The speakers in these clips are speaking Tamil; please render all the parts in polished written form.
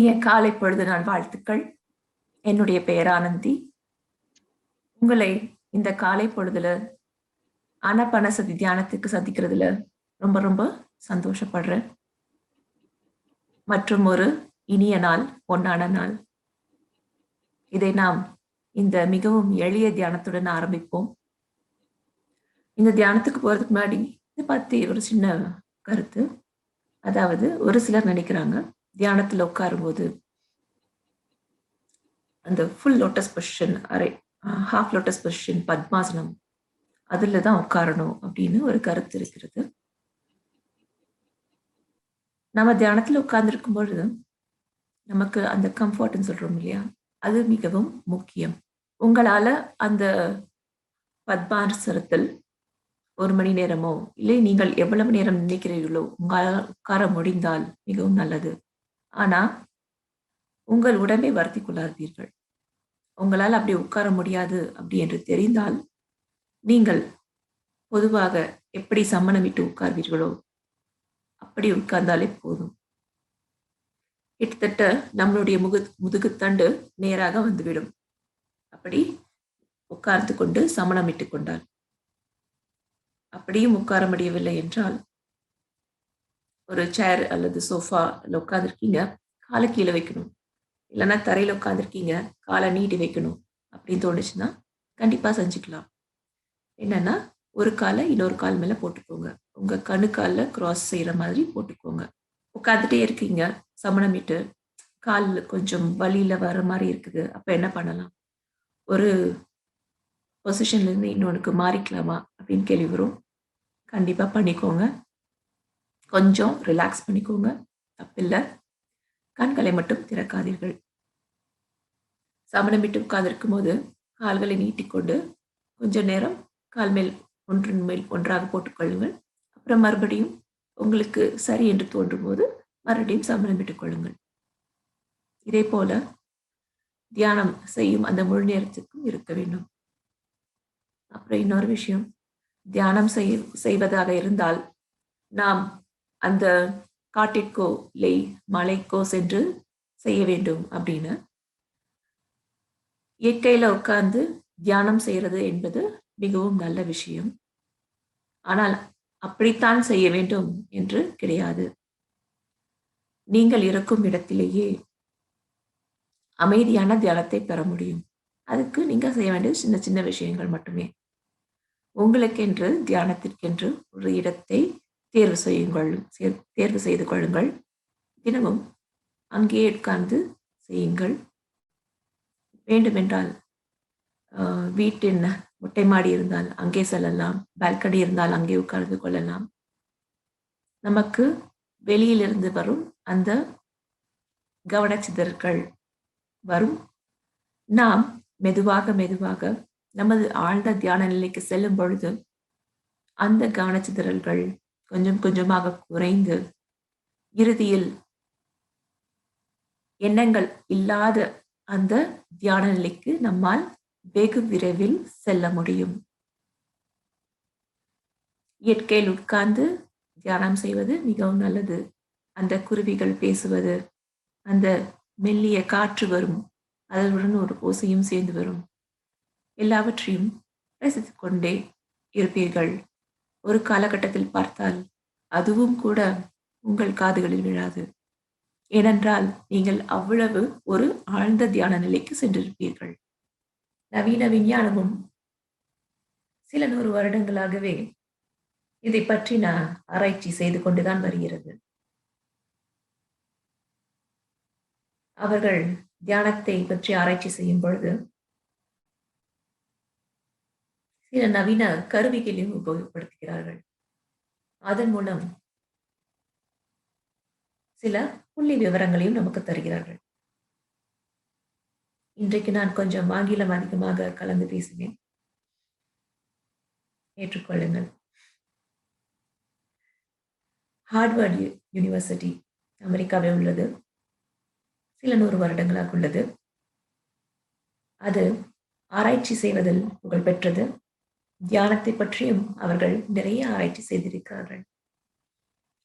இனிய காலை பொழுது நாள் வாழ்த்துக்கள். என்னுடைய பெயர் ஆனந்தி. உங்களை இந்த காலை பொழுதுல ஆனாபானசதி தியானத்துக்கு சந்திக்கிறதுல ரொம்ப ரொம்ப சந்தோஷப்படுறேன். மற்றும் ஒரு இனிய நாள், பொன்னான நாள். இதை நாம் இந்த மிகவும் எளிய தியானத்துடன் ஆரம்பிப்போம். இந்த தியானத்துக்கு போறதுக்கு முன்னாடி இதை பத்தி ஒரு சின்ன கருத்து. அதாவது ஒரு சிலர் நினைக்கிறாங்க தியானத்துல உட்காரும்போது அந்த full lotus position, half lotus position, பத்மாசனம் அதுல தான் உட்காரணும் அப்படின்னு ஒரு கருத்து இருக்கிறது. நம்ம தியானத்துல உட்கார்ந்துருக்கும் பொழுது நமக்கு அந்த கம்ஃபர்ட்னு சொல்றோம் இல்லையா, அது மிகவும் முக்கியம். உங்களால அந்த பத்மாசனத்தில் 1 மணி நேரமோ இல்லை நீங்கள் எவ்வளவு நேரம் நினைக்கிறீர்களோ உங்களால் உட்கார முடிந்தால் மிகவும் நல்லது. ஆனா உங்கள் உடம்பை வருத்தி கொள்ளாதீர்கள். உங்களால் அப்படி உட்கார முடியாது அப்படி என்று தெரிந்தால் நீங்கள் பொதுவாக எப்படி சம்மணமிட்டு உட்கார்வீர்களோ அப்படி உட்கார்ந்தாலே போதும். கிட்டத்தட்ட நம்மளுடைய முதுகுத்தண்டு நேராக வந்துவிடும் அப்படி உட்கார்ந்து கொண்டு சமணமிட்டு கொண்டால். அப்படியும் உட்கார முடியவில்லை என்றால் ஒரு சேர் அல்லது சோஃபால உட்கார்ந்துருக்கீங்க, காலை கீழே வைக்கணும், இல்லைன்னா தரையில உட்கார்ந்துருக்கீங்க, காலை நீட்டி வைக்கணும் அப்படின்னு தோணுச்சுன்னா கண்டிப்பா செஞ்சுக்கலாம். என்னன்னா ஒரு காலை இன்னொரு கால் மேல போட்டுக்கோங்க, உங்க கணுக்கால கிராஸ் செய்யற மாதிரி போட்டுக்கோங்க. உட்காந்துட்டே இருக்கீங்க, சமணமிட்டு கால் கொஞ்சம் வலியில வர மாதிரி இருக்குது, அப்ப என்ன பண்ணலாம்? ஒரு பொசிஷன்ல இருந்து இன்னொன்னுக்கு மாறிக்கலாமா அப்படின்னு கேள்வி வரும். கண்டிப்பா பண்ணிக்கோங்க. கொஞ்சம் ரிலாக்ஸ் பண்ணிக்கோங்க, தப்பில்லை. கண்களை மட்டும் திறக்காதீர்கள். சமணமிட்டு உட்கார்ந்திருக்கும் போது கால்களை நீட்டிக்கொண்டு கொஞ்ச நேரம் கால் மேல் ஒன்றின் மேல் ஒன்றாக போட்டுக்கொள்ளுங்கள். அப்புறம் மறுபடியும் உங்களுக்கு சரி என்று தோன்றும் போது மறுபடியும் சமணமிட்டுக் கொள்ளுங்கள். இதே போல தியானம் செய்யும் அந்த முழு நேரத்துக்கும் இருக்க வேண்டும். அப்புறம் இன்னொரு விஷயம், தியானம் செய்வதாக இருந்தால் நாம் அந்த காட்டிற்கோ இல்லை மலைக்கோ சென்று செய்ய வேண்டும் அப்படின்னு இயற்கையில உட்கார்ந்து தியானம் செய்யறது என்பது மிகவும் நல்ல விஷயம். ஆனால் அப்படித்தான் செய்ய வேண்டும் என்று கிடையாது. நீங்கள் இருக்கும் இடத்திலேயே அமைதியான தியானத்தை பெற முடியும். அதுக்கு நீங்க செய்ய வேண்டிய சின்ன சின்ன விஷயங்கள் மட்டுமே. உங்களுக்கென்று தியானத்திற்கென்று ஒரு இடத்தை தேர்வு செய்து கொள்ளுங்கள். தினமும் அங்கேயே உட்கார்ந்து செய்யுங்கள். வேண்டுமென்றால் வீட்டின் மொட்டை மாடி இருந்தால் அங்கே செல்லலாம், பால்கனி இருந்தால் அங்கே உட்கார்ந்து கொள்ளலாம். நமக்கு வெளியிலிருந்து வரும் அந்த கவனச்சிதறல்கள் வரும். நாம் மெதுவாக மெதுவாக நமது ஆழ்ந்த தியான நிலைக்கு செல்லும் பொழுது அந்த கவனச்சிதறல்கள் கொஞ்சம் கொஞ்சமாக குறைந்து இறுதியில் எண்ணங்கள் இல்லாத அந்த தியான நிலைக்கு நம்மால் வெகு விரைவில் செல்ல முடியும். இயற்கையில் உட்கார்ந்து தியானம் செய்வது மிகவும் நல்லது. அந்த குருவிகள் பேசுவது, அந்த மெல்லிய காற்று வரும், அதனுடன் ஒரு ஓசையும் சேர்ந்து வரும், எல்லாவற்றையும் ரசித்துக் கொண்டே இருப்பீர்கள். ஒரு காலகட்டத்தில் பார்த்தால் அதுவும் கூட உங்கள் காதுகளில் விழாது. ஏனென்றால் நீங்கள் அவ்வளவு ஒரு ஆழ்ந்த தியான நிலைக்கு சென்றிருப்பீர்கள். நவீன விஞ்ஞானமும் சில 100 வருடங்களாகவே இதை பற்றின ஆராய்ச்சி செய்து கொண்டுதான் வருகிறது. அவர்கள் தியானத்தை பற்றி ஆராய்ச்சி செய்யும் பொழுது சில நவீன கருவிகளையும் உபயோகப்படுத்துகிறார்கள். அதன் மூலம் சில புள்ளி விவரங்களையும் நமக்கு தருகிறார்கள். இன்றைக்கு நான் கொஞ்சம் ஆங்கிலம் அதிகமாக கலந்து பேசுவேன், ஏற்றுக்கொள்ளுங்கள். ஹார்வர்ட் யூனிவர்சிட்டி அமெரிக்காவில் உள்ளது. சில 100 வருடங்களாக உள்ளது. அது ஆராய்ச்சி செய்வதில் புகழ் பெற்றது. தியானத்தை பற்றியும் அவர்கள் நிறைய ஆராய்ச்சி செய்திருக்கிறார்கள்.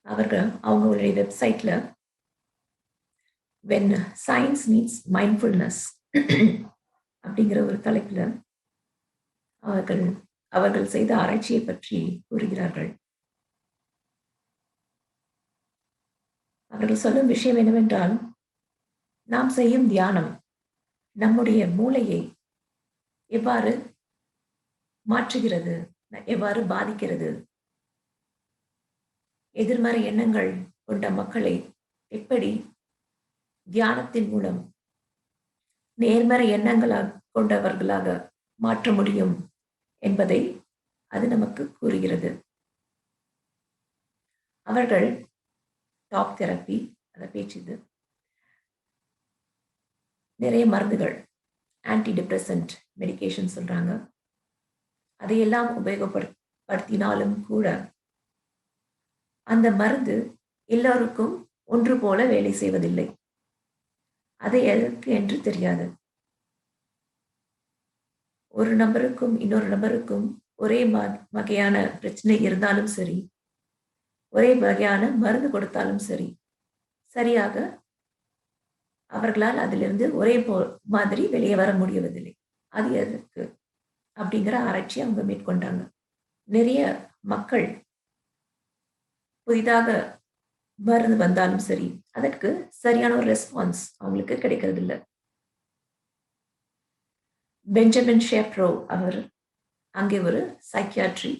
அவர்களுடைய வெப்சைட்ல when science meets mindfulness அப்படிங்கிற ஒரு தலைப்புல அவர்கள் செய்த ஆராய்ச்சியை பற்றி கூறுகிறார்கள். அவர்கள் சொல்லும் விஷயம் என்னவென்றால், நாம் செய்யும் தியானம் நம்முடைய மூளையை எவ்வாறு மாற்றுகிறது, எவ்வாறு பாதிக்கிறது, எதிர்மறை எண்ணங்கள் கொண்ட மக்களை எப்படி தியானத்தின் மூலம் நேர்மறை எண்ணங்களாக கொண்டவர்களாக மாற்ற முடியும் என்பதை அது நமக்கு கூறுகிறது. அவர்கள் டாக் தெரப்பி, அதை பேச்சுது, நிறைய மருந்துகள், ஆன்டி டிப்ரெசன்ட் மெடிகேஷன் சொல்றாங்க, அதையெல்லாம் உபயோகப்படுத்தினாலும் கூட அந்த மருந்து எல்லோருக்கும் ஒன்று போல வேலை செய்வதில்லை. அது எதற்கு என்று தெரியாது. ஒரு நபருக்கும் இன்னொரு நபருக்கும் ஒரே வகையான பிரச்சனை இருந்தாலும் சரி, ஒரே வகையான மருந்து கொடுத்தாலும் சரி, சரியாக அவர்களால் அதிலிருந்து ஒரே மாதிரி வெளியே வர முடியவதில்லை. அது எதற்கு அப்படிங்கிற ஆராய்ச்சி அவங்க மேற்கொண்டாங்க. நிறைய மக்கள் புதிதாக மருந்து வந்தாலும் சரி, அதற்கு சரியான ஒரு ரெஸ்பான்ஸ் அவங்களுக்கு கிடைக்கிறது இல்லை. பெஞ்சமின் ஷேப்ரோ அவர் அங்கே ஒரு psychiatry,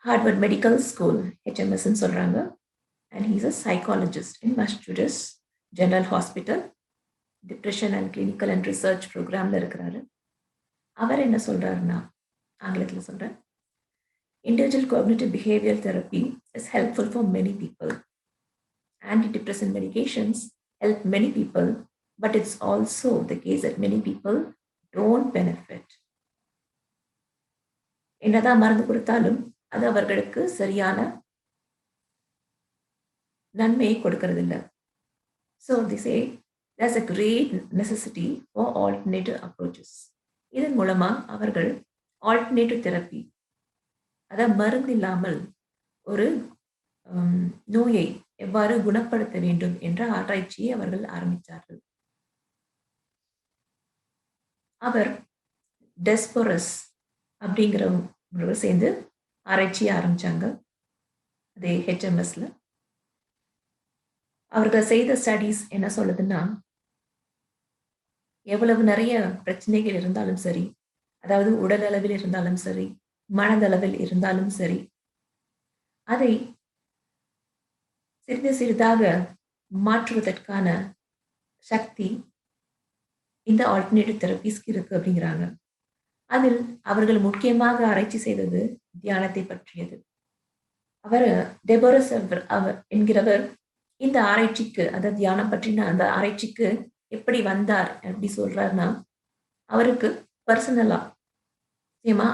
Harvard medical school HMS சொல்றாங்க, and he's a psychologist in Massachusetts General Hospital depression and clinical and research ப்ரோக்ராம்ல இருக்கிறாரு. அவர் என்ன சொல்றாருன்னா, ஆங்கிலத்தில் சொல்றேன், individual cognitive behavioral therapy is helpful for many people. Antidepressant medications help many people, but it's also the case that many people don't benefit. என்னதான் மருந்து கொடுத்தாலும் அது அவர்களுக்கு சரியான நன்மையை கொடுக்கிறது இல்லை. So they say there's a great necessity for alternative approaches. இதன் மூலமா அவர்கள் ஆல்டர்னேட்டிவ் தெரப்பி, அதாவது மருந்து இல்லாமல் ஒரு நோயை எவ்வாறு குணப்படுத்த வேண்டும் என்ற ஆராய்ச்சியை அவர்கள் ஆரம்பித்தார்கள். அவர் டெஸ்போரஸ் அப்படிங்கிறவங்க சேர்ந்து ஆராய்ச்சியை ஆரம்பிச்சாங்க. அதே HMSல அவர்கள் செய்த ஸ்டடீஸ் என்ன சொல்லுதுன்னா, எவ்வளவு நிறைய பிரச்சனைகள் இருந்தாலும் சரி, அதாவது உடல் அளவில் இருந்தாலும் சரி, மனதளவில் இருந்தாலும் சரி, அதை சிறிது சிறிதாக மாற்றுவதற்கான சக்தி இந்த ஆல்டர்னேட்டிவ் தெரபிஸ்க்கு இருக்கு அப்படிங்கிறாங்க. அதில் அவர்கள் முக்கியமாக ஆராய்ச்சி செய்தது தியானத்தை பற்றியது. அவர் டெபோரஸ் என்கிறவர் இந்த ஆராய்ச்சிக்கு, அதாவது தியானம் பற்றின அந்த ஆராய்ச்சிக்கு எப்படி வந்தார் அப்படி சொல்றாருன்னா, அவருக்கு பர்சனலா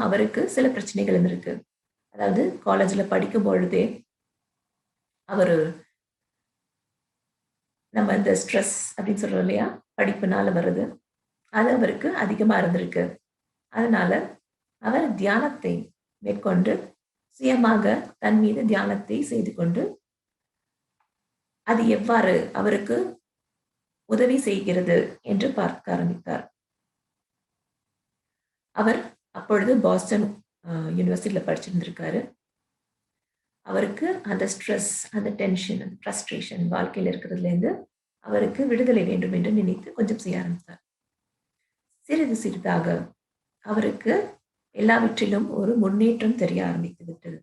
அவருக்கு சில பிரச்சனைகள் இருந்திருக்கு. அதாவது காலேஜ்ல படிக்கும் பொழுதே அவரு நம்ம இந்த ஸ்ட்ரெஸ் அப்படின்னு சொல்றோம் இல்லையா, படிப்புனால வருது, அது அவருக்கு அதிகமா இருந்திருக்கு. அதனால அவர் தியானத்தை மேற்கொண்டு சுயமாக தன் மீது தியானத்தை செய்து கொண்டு அது எவ்வாறு அவருக்கு உதவி செய்கிறது என்று பார்க்க ஆரம்பித்தார். அவர் அப்பொழுது பாஸ்டன் யூனிவர்சிட்டியில படிச்சிருந்திருக்காரு. அவருக்கு அந்த ஸ்ட்ரெஸ், அந்த டென்ஷன், அந்த ஃப்ரஸ்ட்ரேஷன் வாழ்க்கையில் இருக்கிறதுல இருந்து அவருக்கு விடுதலை வேண்டும் என்று நினைத்து கொஞ்சம் செய்ய ஆரம்பித்தார். சிறிது சிறிதாக அவருக்கு எல்லாவற்றிலும் ஒரு முன்னேற்றம் தெரிய ஆரம்பித்து விட்டது.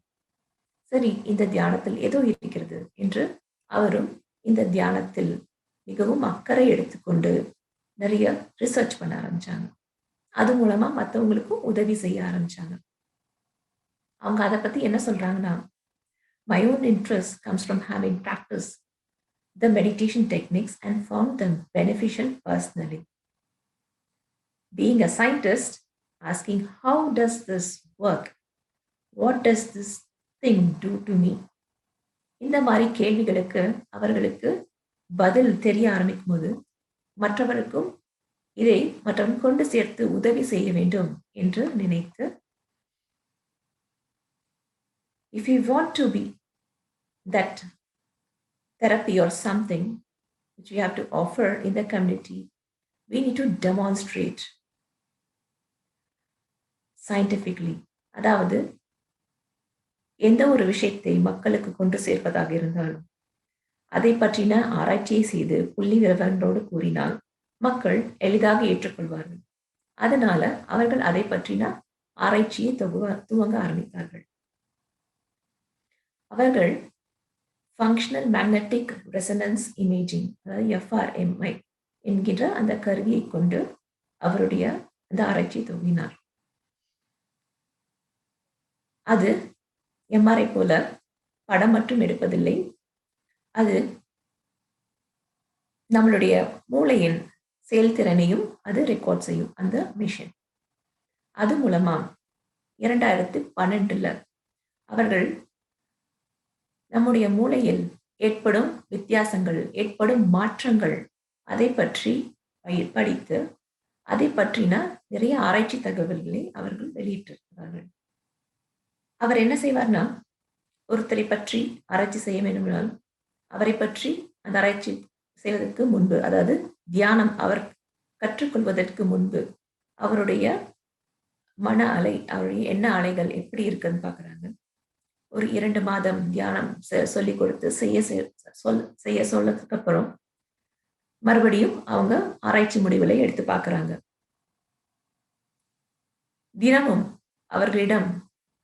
சரி, இந்த தியானத்தில் ஏதோ இருக்கிறது என்று அவரும் இந்த தியானத்தில் மிகவும் அக்கறை எடுத்துக்கொண்டு நிறைய ரிசர்ச் பண்ண ஆரம்பிச்சாங்க. அது மூலமா மற்றவங்களுக்கும் உதவி செய்ய ஆரம்பிச்சாங்க. அவங்க அதை பத்தி என்ன சொல்றாங்கன்னா, my own interest comes from having practiced the meditation techniques and found them beneficial personally. Being a scientist, asking how does this work? What does this thing do to me? இந்த மாதிரி கேள்விகளுக்கு அவர்களுக்கு பதில் தெரிய ஆரம்பிக்கும் போது மற்றவருக்கும் இதை மற்றவன் கொண்டு சேர்த்து உதவி செய்ய வேண்டும் என்று நினைத்து, if you want to be that therapy or something, which we have to offer in the community, we need to demonstrate scientifically. அதாவது எந்த ஒரு விஷயத்தை மக்களுக்கு கொண்டு சேர்ப்பதாக இருந்தாலும் அதை பற்றின ஆராய்ச்சியை செய்து புள்ளி விவரங்களோடு கூறினால் மக்கள் எளிதாக ஏற்றுக்கொள்வார்கள். அதனால அவர்கள் அதை பற்றின ஆராய்ச்சியை துவங்க ஆரம்பித்தார்கள். அவர்கள் ஃபங்க்ஷனல் மேக்னெட்டிக் ரெசனன்ஸ் இமேஜிங், அதாவது FRMI என்கின்ற அந்த கருவியை கொண்டு அவருடைய அந்த ஆராய்ச்சியை துவங்கினார். அது MRI போல படம் மட்டும் எடுப்பதில்லை, அது நம்மளுடைய மூளையின் செயல்திறனையும் அது ரெக்கார்ட் செய்யும் அந்த மிஷின். அது மூலமா 2012 அவர்கள் நம்முடைய மூளையில் ஏற்படும் வித்தியாசங்கள், ஏற்படும் மாற்றங்கள், அதை பற்றி படித்து அதை பற்றின நிறைய ஆராய்ச்சி தகவல்களை அவர்கள் வெளியிட்டிருக்கிறார்கள். அவர் என்ன செய்வார்னா, ஒருத்தரை பற்றி ஆராய்ச்சி செய்ய வேண்டுமானால் அவரை பற்றி அந்த ஆராய்ச்சி செய்வதற்கு முன்பு, அதாவது தியானம் அவர் கற்றுக்கொள்வதற்கு முன்பு அவருடைய மன அலை, அவருடைய எண்ண அலைகள் எப்படி இருக்குன்னு பார்க்குறாங்க. ஒரு 2 மாதம் தியானம் சொல்லிக் கொடுத்து செய்ய சொல்லதுக்கு அப்புறம் மறுபடியும் அவங்க ஆராய்ச்சி முடிவுகளை எடுத்து பார்க்குறாங்க. தினமும் அவர்களிடம்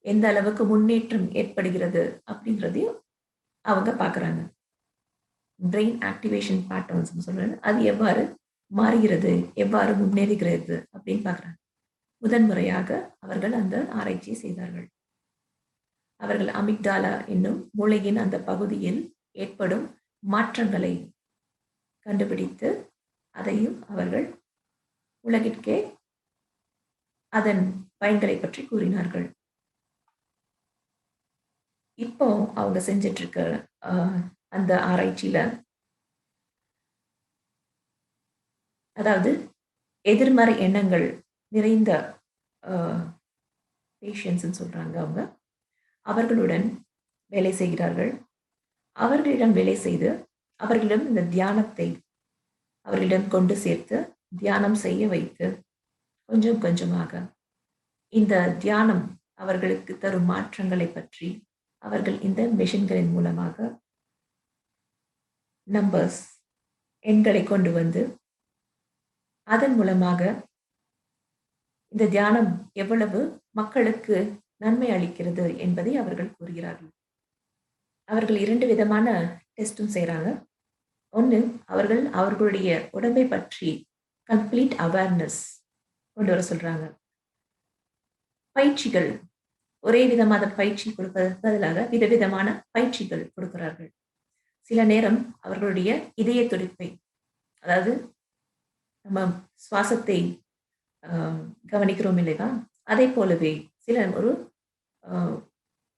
எந்த அளவுக்கு முன்னேற்றம் ஏற்படுகிறது அப்படிங்கிறதையும் அவங்க பார்க்குறாங்க. பிரெயின் ஆக்டிவேஷன் பேட்டர்ன்ஸ் சொல்றாங்க, அது எவ்வாறு மாறுகிறது, எவ்வாறு முன்னேறுகிறது அப்படின்னு பார்க்குறாங்க. முதன்முறையாக அவர்கள் அந்த ஆராய்ச்சியை செய்தார்கள். அவர்கள் அமிக்டாலா என்னும் மூளையின் அந்த பகுதியில் ஏற்படும் மாற்றங்களை கண்டுபிடித்து அதையும் அவர்கள் உலகிற்கே அதன் பயன்களை பற்றி கூறினார்கள். இப்போ அவங்க செஞ்சிட்டு இருக்க அந்த ஆராய்ச்சியில, அதாவது எதிர்மறை எண்ணங்கள் நிறைந்த பேஷண்ட்ஸ்ன்னு சொல்றாங்க, அவர்களுடன் வேலை செய்கிறார்கள். அவர்களிடம் வேலை செய்து அவர்களிடம் இந்த தியானத்தை அவர்களிடம் கொண்டு சேர்த்து தியானம் செய்ய வைத்து கொஞ்சம் கொஞ்சமாக இந்த தியானம் அவர்களுக்கு தரும் மாற்றங்களை பற்றி அவர்கள் இந்த மெஷின்களின் மூலமாக நம்பர்ஸ், எண்களை கொண்டு வந்து அதன் மூலமாக இந்த தியானம் எவ்வளவு மக்களுக்கு நன்மை அளிக்கிறது என்பதை அவர்கள் கூறுகிறார்கள். அவர்கள் 2 விதமான டெஸ்டும் செய்கிறாங்க. ஒன்று, அவர்கள் அவர்களுடைய உடம்பை பற்றி கம்ப்ளீட் அவேர்னஸ் கொண்டு வர சொல்றாங்க. பயிற்சிகள், ஒரே விதமான பயிற்சி கொடுப்பதற்கு பதிலாக விதவிதமான பயிற்சிகள் கொடுக்கிறார்கள். சில நேரம் அவர்களுடைய இதய துடிப்பை, அதாவது நம்ம சுவாசத்தை கவனிக்கிறோம் இல்லையா, அதை போலவே சில ஒரு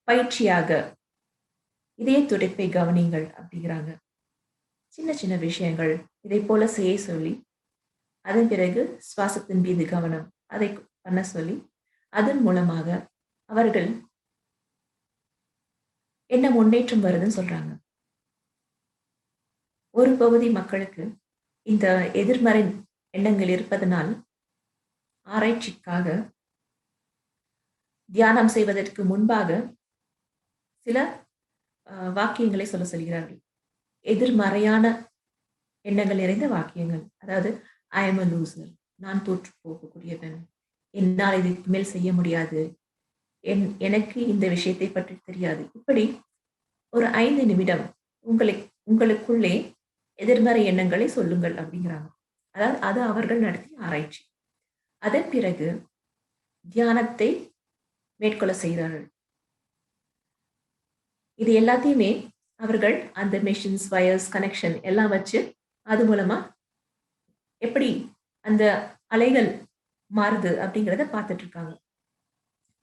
பயிற்சியாக இதய துடிப்பை கவனிங்கள் அப்படிங்கிறாங்க. சின்ன சின்ன விஷயங்கள் இதை போல செய்ய சொல்லி, அதன் பிறகு சுவாசத்தின் மீது கவனம் அதை பண்ண சொல்லி, அதன் மூலமாக அவர்கள் என்ன முன்னேற்றம் வருதுன்னு சொல்றாங்க. ஒரு பகுதி மக்களுக்கு இந்த எதிர்மறை எண்ணங்கள் இருப்பதனால் ஆராய்ச்சிக்காக தியானம் செய்வதற்கு முன்பாக சில வாக்கியங்களை சொல்கிறார்கள். எதிர்மறையான எண்ணங்கள் நிறைந்த வாக்கியங்கள், அதாவது ஐ எம் அ லூசர், நான் தோற்று போகக்கூடியவன், என்னால் இதுக்கு மேல் செய்ய முடியாது, எனக்கு இந்த விஷயத்தை பற்றி தெரியாது. இப்படி ஒரு 5 நிமிடம் உங்களுக்குள்ளே எதிர்மறை எண்ணங்களை சொல்லுங்கள் அப்படிங்கிறாங்க. அதாவது அது அவர்கள் நடத்திய ஆராய்ச்சி. அதன் பிறகு தியானத்தை மேற்கொள்ள செய்கிறார்கள். இது எல்லாத்தையுமே அவர்கள் அந்த மெஷின்ஸ், வயர்ஸ், கனெக்ஷன் எல்லாம் வச்சு அது மூலமா எப்படி அந்த அலைகள் மாறுது அப்படிங்கிறத பார்த்துட்டு இருக்காங்க.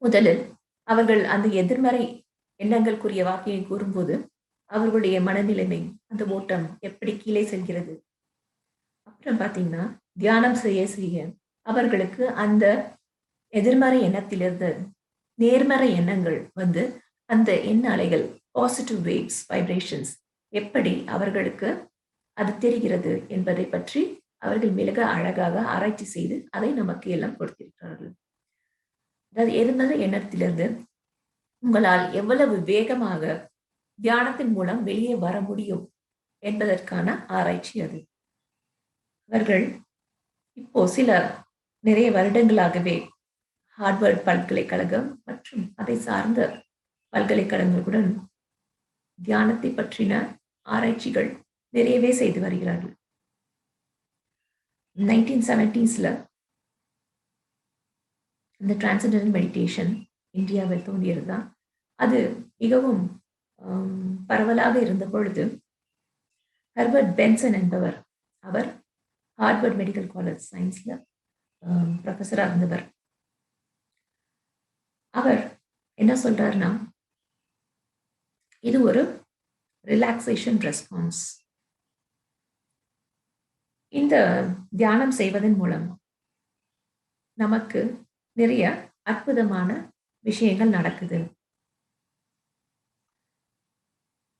முதலில் அவர்கள் அந்த எதிர்மறை எண்ணங்களுக்குரிய வாக்கியை கூறும்போது அவர்களுடைய மனநிலைமை, அந்த ஓட்டம் எப்படி கீழே செல்கிறது. அப்புறம் பார்த்தீங்கன்னா தியானம் செய்ய செய்ய அவர்களுக்கு அந்த எதிர்மறை எண்ணத்திலிருந்து நேர்மறை எண்ணங்கள் வந்து அந்த எண்ண அலைகள், பாசிட்டிவ் வேவ்ஸ், வைப்ரேஷன்ஸ் எப்படி அவர்களுக்கு அது தெரிகிறது என்பதை பற்றி அவர்கள் மிக அழகாக ஆராய்ச்சி செய்து அதை நமக்கு எல்லாம் கொடுத்திருக்கிறார்கள். அதாவது எழுந்த எண்ணத்திலிருந்து உங்களால் எவ்வளவு வேகமாக தியானத்தின் மூலம் வெளியே வர முடியும் என்பதற்கான ஆராய்ச்சி அது. அவர்கள் இப்போ நிறைய வருடங்களாகவே ஹார்வர்ட் பல்கலைக்கழகம் மற்றும் அதை சார்ந்த பல்கலைக்கழகங்களுடன் தியானத்தை பற்றின ஆராய்ச்சிகள் நிறையவே செய்து வருகிறார்கள். 1970s இந்த டிரான்சென்டென்டல் மெடிடேஷன் இந்தியாவில் தோன்றியதுதான். அது மிகவும் பரவலாக இருந்த பொழுது ஹெர்பர்ட் பென்சன் என்பவர், அவர் ஹார்வர்ட் மெடிக்கல் காலேஜ் சயின்ஸ்ல ப்ரொஃபஸராக இருந்தவர். அவர் என்ன சொல்றாருன்னா, இது ஒரு ரிலாக்ஸேஷன் ரெஸ்பான்ஸ். இந்த தியானம் செய்வதன் மூலம் நமக்கு நிறைய அற்புதமான விஷயங்கள் நடக்குது.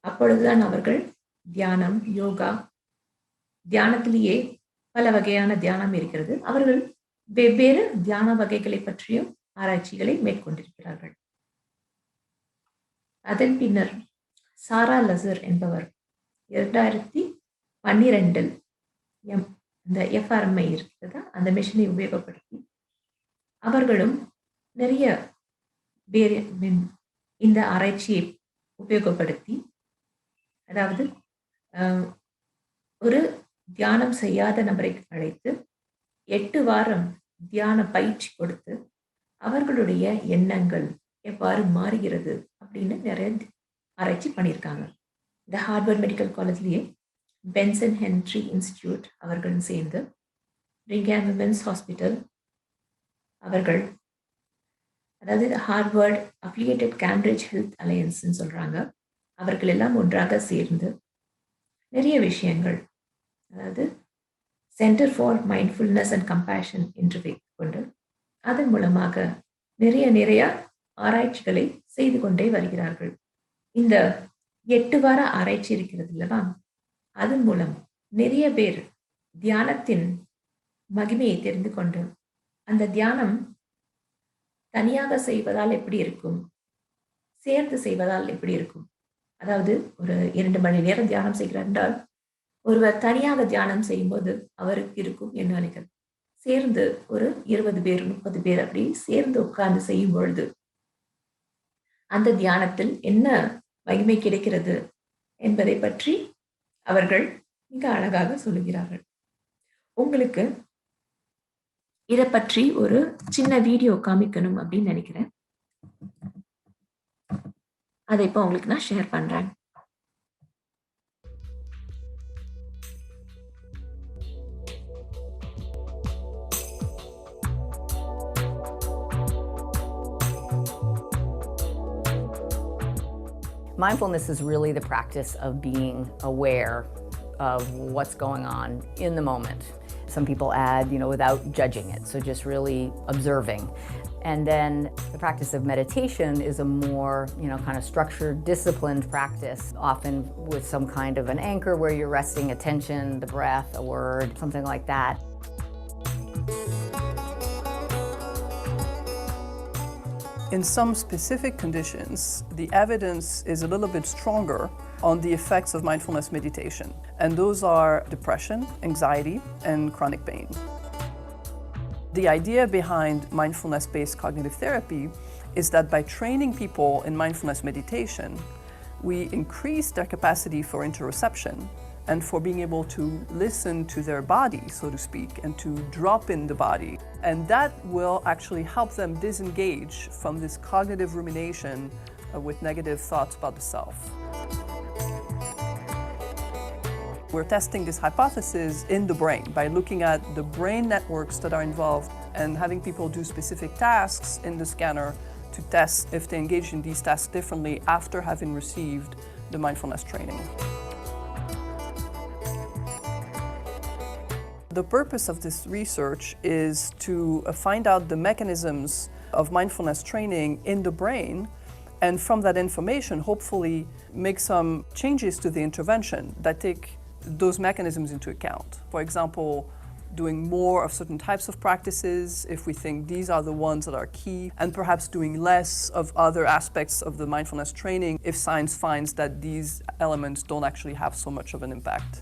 அப்பொழுதுதான் அவர்கள் தியானம், யோகா, தியானத்திலேயே பல வகையான தியானம் இருக்கிறது. அவர்கள் வெவ்வேறு தியான வகைகளை பற்றியும் ஆராய்ச்சிகளை மேற்கொண்டிருக்கிறார்கள். அதன் பின்னர் சாரா லசர் என்பவர் 2012 இந்த எஃப்ஆர்எம்ஐ இருக்கிறதா அந்த மிஷினை உபயோகப்படுத்தி அவர்களும் நிறைய இந்த ஆராய்ச்சியை உபயோகப்படுத்தி, அதாவது ஒரு தியானம் செய்யாத நபரை அழைத்து 8 வாரம் தியான பயிற்சி கொடுத்து அவர்களுடைய எண்ணங்கள் எவ்வாறு மாறுகிறது அப்படின்னு நிறைய ஆராய்ச்சி பண்ணியிருக்காங்க. இந்த ஹார்வர்ட் மெடிக்கல் காலேஜ்லேயே பென்சன் ஹென்ரி இன்ஸ்டிடியூட் அவர்களும் சேர்ந்து பிரிங்ஹாம் விமென்ஸ் ஹாஸ்பிட்டல் அவர்கள், அதாவது ஹார்வர்ட் அஃபிலியேட்டட் கேம்பிரிட்ஜ் ஹெல்த் அலையன்ஸ்ன்னு சொல்றாங்க, அவர்கள் எல்லாம் ஒன்றாக சேர்ந்து நிறைய விஷயங்கள், அதாவது centre for mindfulness and compassion என்று வைத்துக்கொண்டு அதன் மூலமாக நிறைய ஆராய்ச்சிகளை செய்து கொண்டே வருகிறார்கள். இந்த 8 வார ஆராய்ச்சி இருக்கிறது இல்லவா, அதன் மூலம் நிறைய பேர் தியானத்தின் மகிமையை தெரிந்து கொண்டு அந்த தியானம் தனியாக செய்வதால் எப்படி இருக்கும், சேர்ந்து செய்வதால் எப்படி இருக்கும், அதாவது ஒரு 2 மணி நேரம் தியானம் செய்கிறார் என்றால் ஒருவர் தனியாக தியானம் செய்யும்போது அவருக்கு இருக்கும் எண்ணாளிகள், சேர்ந்து ஒரு 20 பேர் 30 பேர் அப்படி சேர்ந்து உட்கார்ந்து செய்யும் பொழுது அந்த தியானத்தில் என்ன மகிமை கிடைக்கிறது என்பதை பற்றி அவர்கள் மிக அழகாக சொல்லுகிறார்கள். உங்களுக்கு இதை பற்றி ஒரு சின்ன வீடியோ காமிக்கணும் அப்படின்னு நினைக்கிறேன். அதை இப்போ உங்களுக்கு நான் ஷேர் பண்றேன். Mindfulness is really the practice of being aware of what's going on in the moment. Some people add, without judging it, so just really observing. And then the practice of meditation is a more, kind of structured, disciplined practice, often with some kind of an anchor where you're resting attention, the breath, a word, something like that. In some specific conditions, the evidence is a little bit stronger on the effects of mindfulness meditation, and those are depression, anxiety, and chronic pain. The idea behind mindfulness-based cognitive therapy is that by training people in mindfulness meditation, we increase their capacity for interoception and for being able to listen to their body, so to speak, and to drop in the body. And that will actually help them disengage from this cognitive rumination with negative thoughts about the self. We're testing this hypothesis in the brain by looking at the brain networks that are involved and having people do specific tasks in the scanner to test if they engage in these tasks differently after having received the mindfulness training. The purpose of this research is to find out the mechanisms of mindfulness training in the brain, and from that information, hopefully make some changes to the intervention that take those mechanisms into account. For example, doing more of certain types of practices if we think these are the ones that are key, and perhaps doing less of other aspects of the mindfulness training if science finds that these elements don't actually have so much of an impact.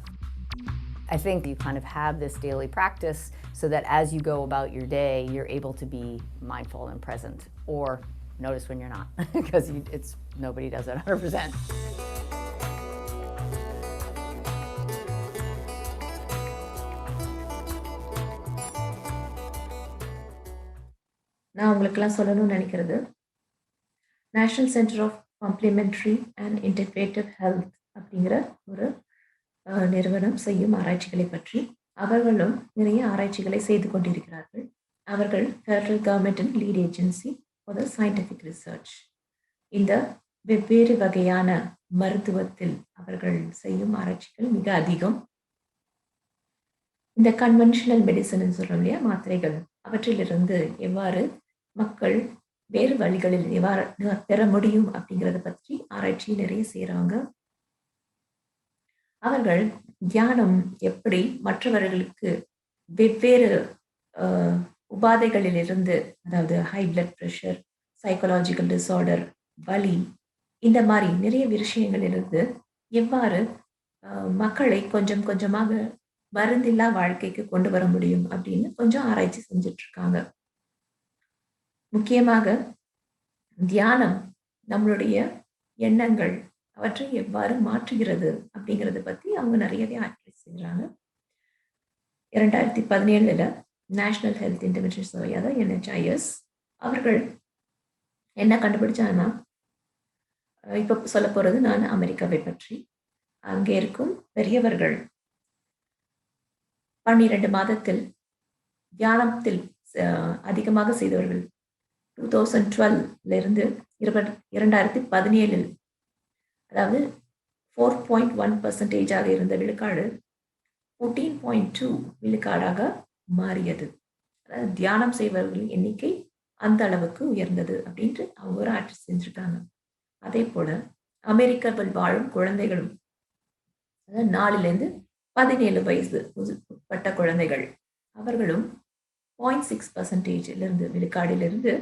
I think you kind of have this daily practice so that as you go about your day, you're able to be mindful and present, or notice when you're not, because nobody does it 100%. நான் உங்களுக்கெல்லாம் சொல்லணும்னு நினைக்கிறது, national centre of complementary and integrative health அப்படிங்கிற ஒரு நிறுவனம் செய்யும் ஆராய்ச்சிகளை பற்றி. அவர்களும் நிறைய ஆராய்ச்சிகளை செய்து கொண்டிருக்கிறார்கள். அவர்கள் ஃபெடரல் கவர்மெண்டின் lead agency for the scientific research. இந்த வெவ்வேறு வகையான மருத்துவத்தில் அவர்கள் செய்யும் ஆராய்ச்சிகள் மிக அதிகம். இந்த கன்வென்ஷனல் மெடிசன் சொல்றோம் இல்லையா, மாத்திரைகள், அவற்றிலிருந்து எவ்வாறு மக்கள் வேறு வழிகளில் எவ்வாறு பெற முடியும் அப்படிங்கிறத பற்றி ஆராய்ச்சி நிறைய செய்கிறாங்க. அவர்கள் தியானம் எப்படி மற்றவர்களுக்கு வெவ்வேறு உபாதைகளிலிருந்து, அதாவது high blood pressure, psychological disorder, வலி, இந்த மாதிரி நிறைய விஷயங்களிலிருந்து எவ்வாறு மக்களை கொஞ்சம் கொஞ்சமாக மருந்தில்லா வாழ்க்கைக்கு கொண்டு வர முடியும் அப்படின்னு கொஞ்சம் ஆராய்ச்சி செஞ்சுட்டு இருக்காங்க. முக்கியமாக தியானம் நம்மளுடைய எண்ணங்கள் அவற்றை எவ்வாறு மாற்றுகிறது அப்படிங்கிறத பத்தி அவங்க நிறையவே ஆராய்ச்சி செய்கிறாங்க. 2017 நேஷனல் ஹெல்த் இன்டர்வென்ஷன் சர்வே, அதாவது NHIS, அவர்கள் என்ன கண்டுபிடிச்சாங்கன்னா, இப்போ சொல்ல போறது நான் அமெரிக்காவை பற்றி. அங்கே இருக்கும் பெரியவர்கள் 12 மாதத்தில் தியானத்தில் அதிகமாக செய்தவர்கள் 2012 2017, அதாவது 4.1% இருந்த விழுக்காடு 14.2 விழுக்காடாக மாறியது. அதாவது தியானம் செய்பவர்களின் எண்ணிக்கை அந்த அளவுக்கு உயர்ந்தது அப்படின்ட்டு அவங்க ஒரு ஆட்சி செஞ்சுருக்காங்க. அதே போல அமெரிக்காவில் வாழும் குழந்தைகளும், அதாவது 4 to 17 வயசு உட்பட்ட குழந்தைகள், அவர்களும் 0.6% விழுக்காடிலிருந்து,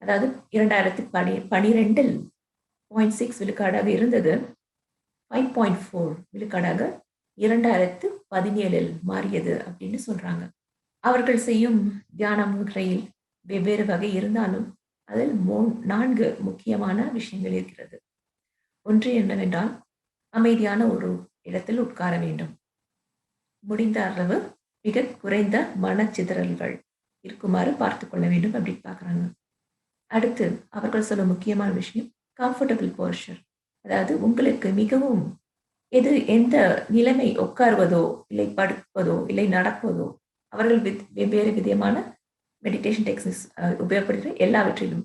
அதாவது 2012 0.6 விழுக்காடாக இருந்தது 5.4 விழுக்காடாக 2017 மாறியது அப்படின்னு சொல்றாங்க. அவர்கள் செய்யும் தியான முறையில் வெவ்வேறு வகை இருந்தாலும் அதில் 4 முக்கியமான விஷயங்கள் இருக்கிறது. ஒன்று என்னவென்றால், அமைதியான ஒரு இடத்தில் உட்கார வேண்டும். முடிந்த அளவு மிக குறைந்த மனச்சிதறல்கள் இருக்குமாறு பார்த்து கொள்ள வேண்டும் அப்படின்னு பார்க்குறாங்க. அடுத்து அவர்கள் சொல்லும் முக்கியமான விஷயம் கம்ஃபர்டபுள் போஸ்டர், அதாவது உங்களுக்கு மிகவும் எந்த நிலைமை, உட்காருவதோ இல்லை படுப்பதோ இல்லை நடப்பதோ, அவர்கள் வெவ்வேறு விதமான மெடிடேஷன் டெக்னிக்ஸ் உபயோகப்படுத்துகிற எல்லாவற்றிலும்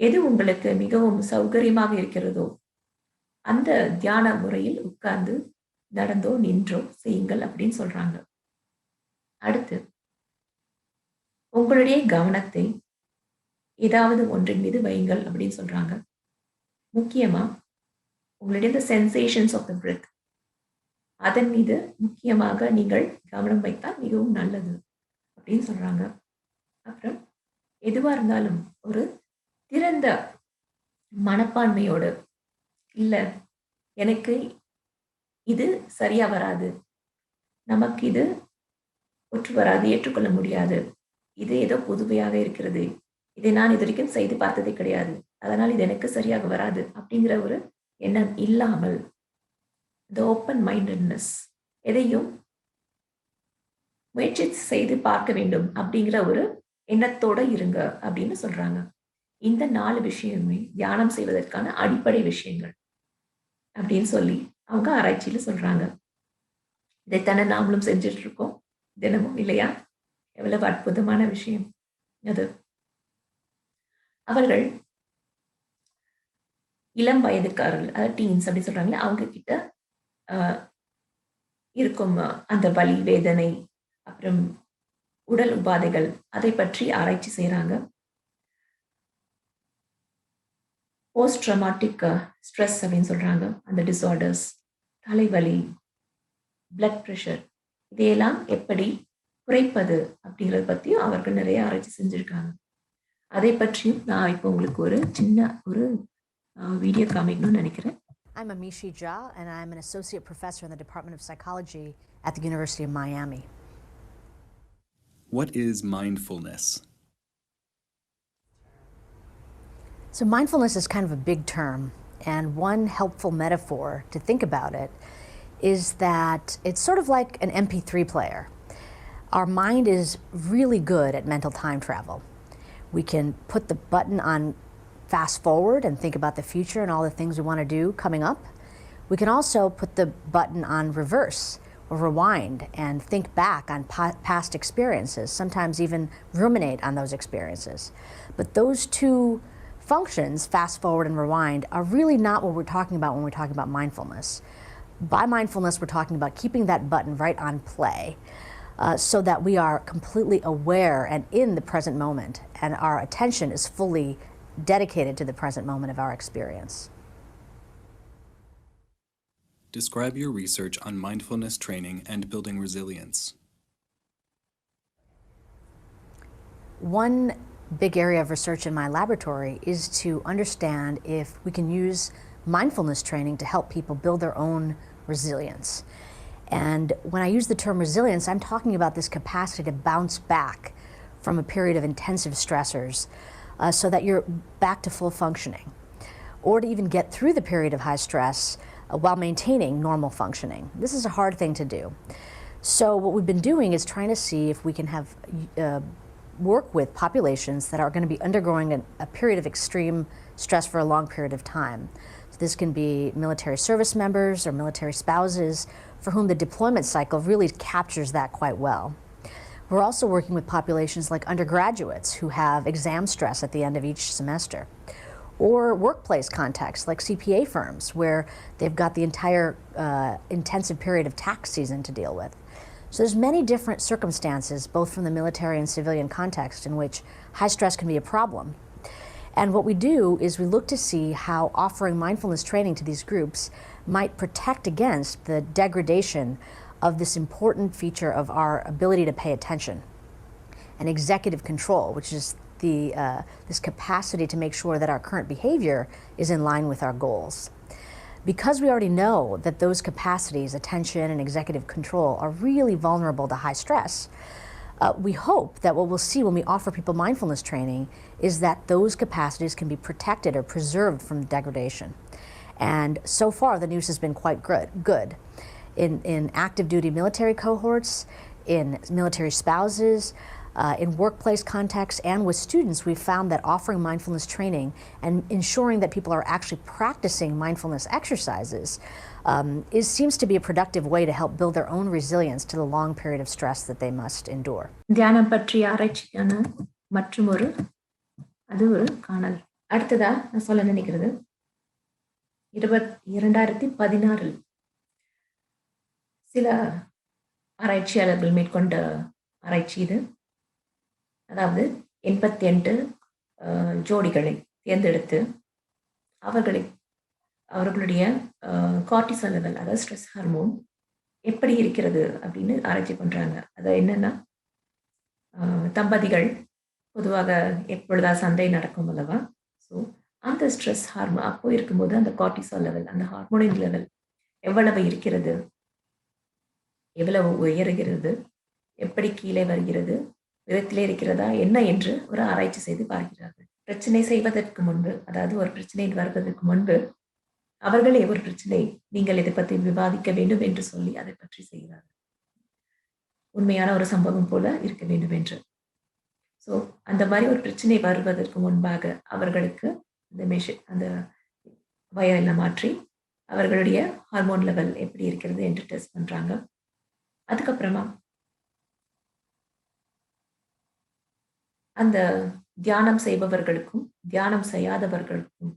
எது உங்களுக்கு மிகவும் சௌகரியமாக இருக்கிறதோ அந்த தியான முறையில் உட்கார்ந்து நடந்தோ நின்றோ செய்யுங்கள் அப்படின்னு சொல்றாங்க. அடுத்து உங்களுடைய கவனத்தை ஏதாவது ஒன்றின் மீது வையுங்கள் அப்படின்னு சொல்றாங்க. முக்கியமா உங்களுடைய சென்சேஷன்ஸ் ஆஃப் த பிரெத், அதன் மீது முக்கியமாக நீங்கள் கவனம் வைத்தால் மிகவும் நல்லது அப்படின்னு சொல்றாங்க. அப்புறம் எதுவா இருந்தாலும் ஒரு திறந்த மனப்பான்மையோடு, இல்ல எனக்கு இது சரியா வராது, நமக்கு இது ஒற்று வராது, ஏற்றுக்கொள்ள முடியாது, இது ஏதோ புதுமையாக இருக்கிறது, இதை நான் இது வரைக்கும் செய்து பார்த்ததே கிடையாது, அதனால் இது எனக்கு சரியாக வராது அப்படிங்கிற ஒரு எண்ணம் இல்லாமல், the open mindedness, எதையும் முயற்சி செய்து பார்க்க வேண்டும் அப்படிங்கிற ஒரு எண்ணத்தோட இருங்க அப்படின்னு சொல்றாங்க. இந்த 4 விஷயமே தியானம் செய்வதற்கான அடிப்படை விஷயங்கள் அப்படின்னு சொல்லி அவங்க ஆராய்ச்சியில சொல்றாங்க. இதைத்தானே நாமளும் செஞ்சுட்டு இருக்கோம் தினமும், இல்லையா? எவ்வளவு அற்புதமான விஷயம் அது. அவர்கள் இளம் வயதுக்காரர்கள், அதாவது டீன்ஸ் அப்படி சொல்றாங்களே, அவங்க கிட்ட இருக்கும் அந்த வலி, வேதனை, அப்புறம் உடல் உபாதைகள், அதை பற்றி ஆராய்ச்சி செய்யறாங்க. போஸ்ட் ட்ராமாட்டிக் ஸ்ட்ரெஸ் அப்படின்னு சொல்றாங்க, அந்த டிசார்டர்ஸ், தலைவலி, பிளட் ப்ரெஷர், இதையெல்லாம் எப்படி குறைப்பது அப்படிங்கிறத பற்றியும் அவர்கள் நிறைய ஆராய்ச்சி செஞ்சுருக்காங்க. அதை பற்றியும் நான் இப்போ உங்களுக்கு ஒரு சின்ன ஒரு வீடியோ காமிக்கணும்னு நினைக்கிறேன். I'm Amishi Jha, and I'm an associate professor in the Department of Psychology at the University of Miami. What is mindfulness? So mindfulness is kind of a big term, and one helpful metaphor to think about it is that it's sort of like an MP3 player. Our mind is really good at mental time travel. We can put the button on fast forward and think about the future and all the things we want to do coming up. We can also put the button on reverse or rewind and think back on past experiences, sometimes even ruminate on those experiences. But those two functions, fast forward and rewind, are really not what we're talking about when we're talking about mindfulness. By mindfulness, we're talking about keeping that button right on play so that we are completely aware and in the present moment, and our attention is fully dedicated to the present moment of our experience. Describe your research on mindfulness training and building resilience. One big area of research in my laboratory is to understand if we can use mindfulness training to help people build their own resilience. And when I use the term resilience, I'm talking about this capacity to bounce back from a period of intensive stressors so that you're back to full functioning, or to even get through the period of high stress while maintaining normal functioning. This is a hard thing to do. So what we've been doing is trying to see if we can have work with populations that are going to be undergoing a period of extreme stress for a long period of time. So this can be military service members or military spouses for whom the deployment cycle really captures that quite well. We're also working with populations like undergraduates who have exam stress at the end of each semester, or workplace contexts like CPA firms where they've got the entire intensive period of tax season to deal with. So there's many different circumstances, both from the military and civilian context, in which high stress can be a problem. And what we do is we look to see how offering mindfulness training to these groups might protect against the degradation of this important feature of our ability to pay attention and executive control, which is this capacity to make sure that our current behavior is in line with our goals. Because we already know that those capacities, attention and executive control, are really vulnerable to high stress, we hope that what we'll see when we offer people mindfulness training is that those capacities can be protected or preserved from degradation. And so far, the news has been quite good. In active duty military cohorts, in military spouses, in workplace contexts, and with students, we've found that offering mindfulness training and ensuring that people are actually practicing mindfulness exercises seems to be a productive way to help build their own resilience to the long period of stress that they must endure. தியானம் பற்றி ஆராய்ச்சிக்கான மற்றும் ஒரு காணல். அடுத்ததா நான் சொல்ல நினைக்கிறது 2016 சில ஆராய்ச்சியாளர்கள் மேற்கொண்ட ஆராய்ச்சி இது. அதாவது 88 ஜோடிகளை தேர்ந்தெடுத்து அவர்களுடைய கார்டிசால் லெவல், அதாவது ஸ்ட்ரெஸ் ஹார்மோன் எப்படி இருக்கிறது அப்படின்னு ஆராய்ச்சி பண்றாங்க. அது என்னன்னா, தம்பதிகள் பொதுவாக எப்பொழுதா சண்டை நடக்கும் அல்லவா, ஸோ அந்த ஸ்ட்ரெஸ் ஹார்மோன் அப்போ இருக்கும்போது அந்த கார்டிசால் லெவல், அந்த ஹார்மோனின் லெவல் எவ்வளவு இருக்கிறது, எவ்வளவு உயர்கிறது, எப்படி கீழே வருகிறது, விதத்திலே இருக்கிறதா என்ன என்று ஒரு ஆராய்ச்சி செய்து பார்க்கிறார்கள். பிரச்சனை செய்வதற்கு முன்பு, அதாவது ஒரு பிரச்சனை வருவதற்கு முன்பு அவர்களே ஒரு பிரச்சனை, நீங்கள் இதை பற்றி விவாதிக்க வேண்டும் என்று சொல்லி அதை பற்றி செய்கிறார்கள். உண்மையான ஒரு சம்பவம் போல இருக்க வேண்டும் என்று. ஸோ அந்த மாதிரி ஒரு பிரச்சனை வருவதற்கு முன்பாக அவர்களுக்கு அந்த வயரெல்லாம் மாற்றி அவர்களுடைய ஹார்மோன் லெவல் எப்படி இருக்கிறது என்று டெஸ்ட் பண்றாங்க. அதுக்கப்புறமா அந்த தியானம் செய்பவர்களுக்கும் தியானம் செய்யாதவர்களுக்கும்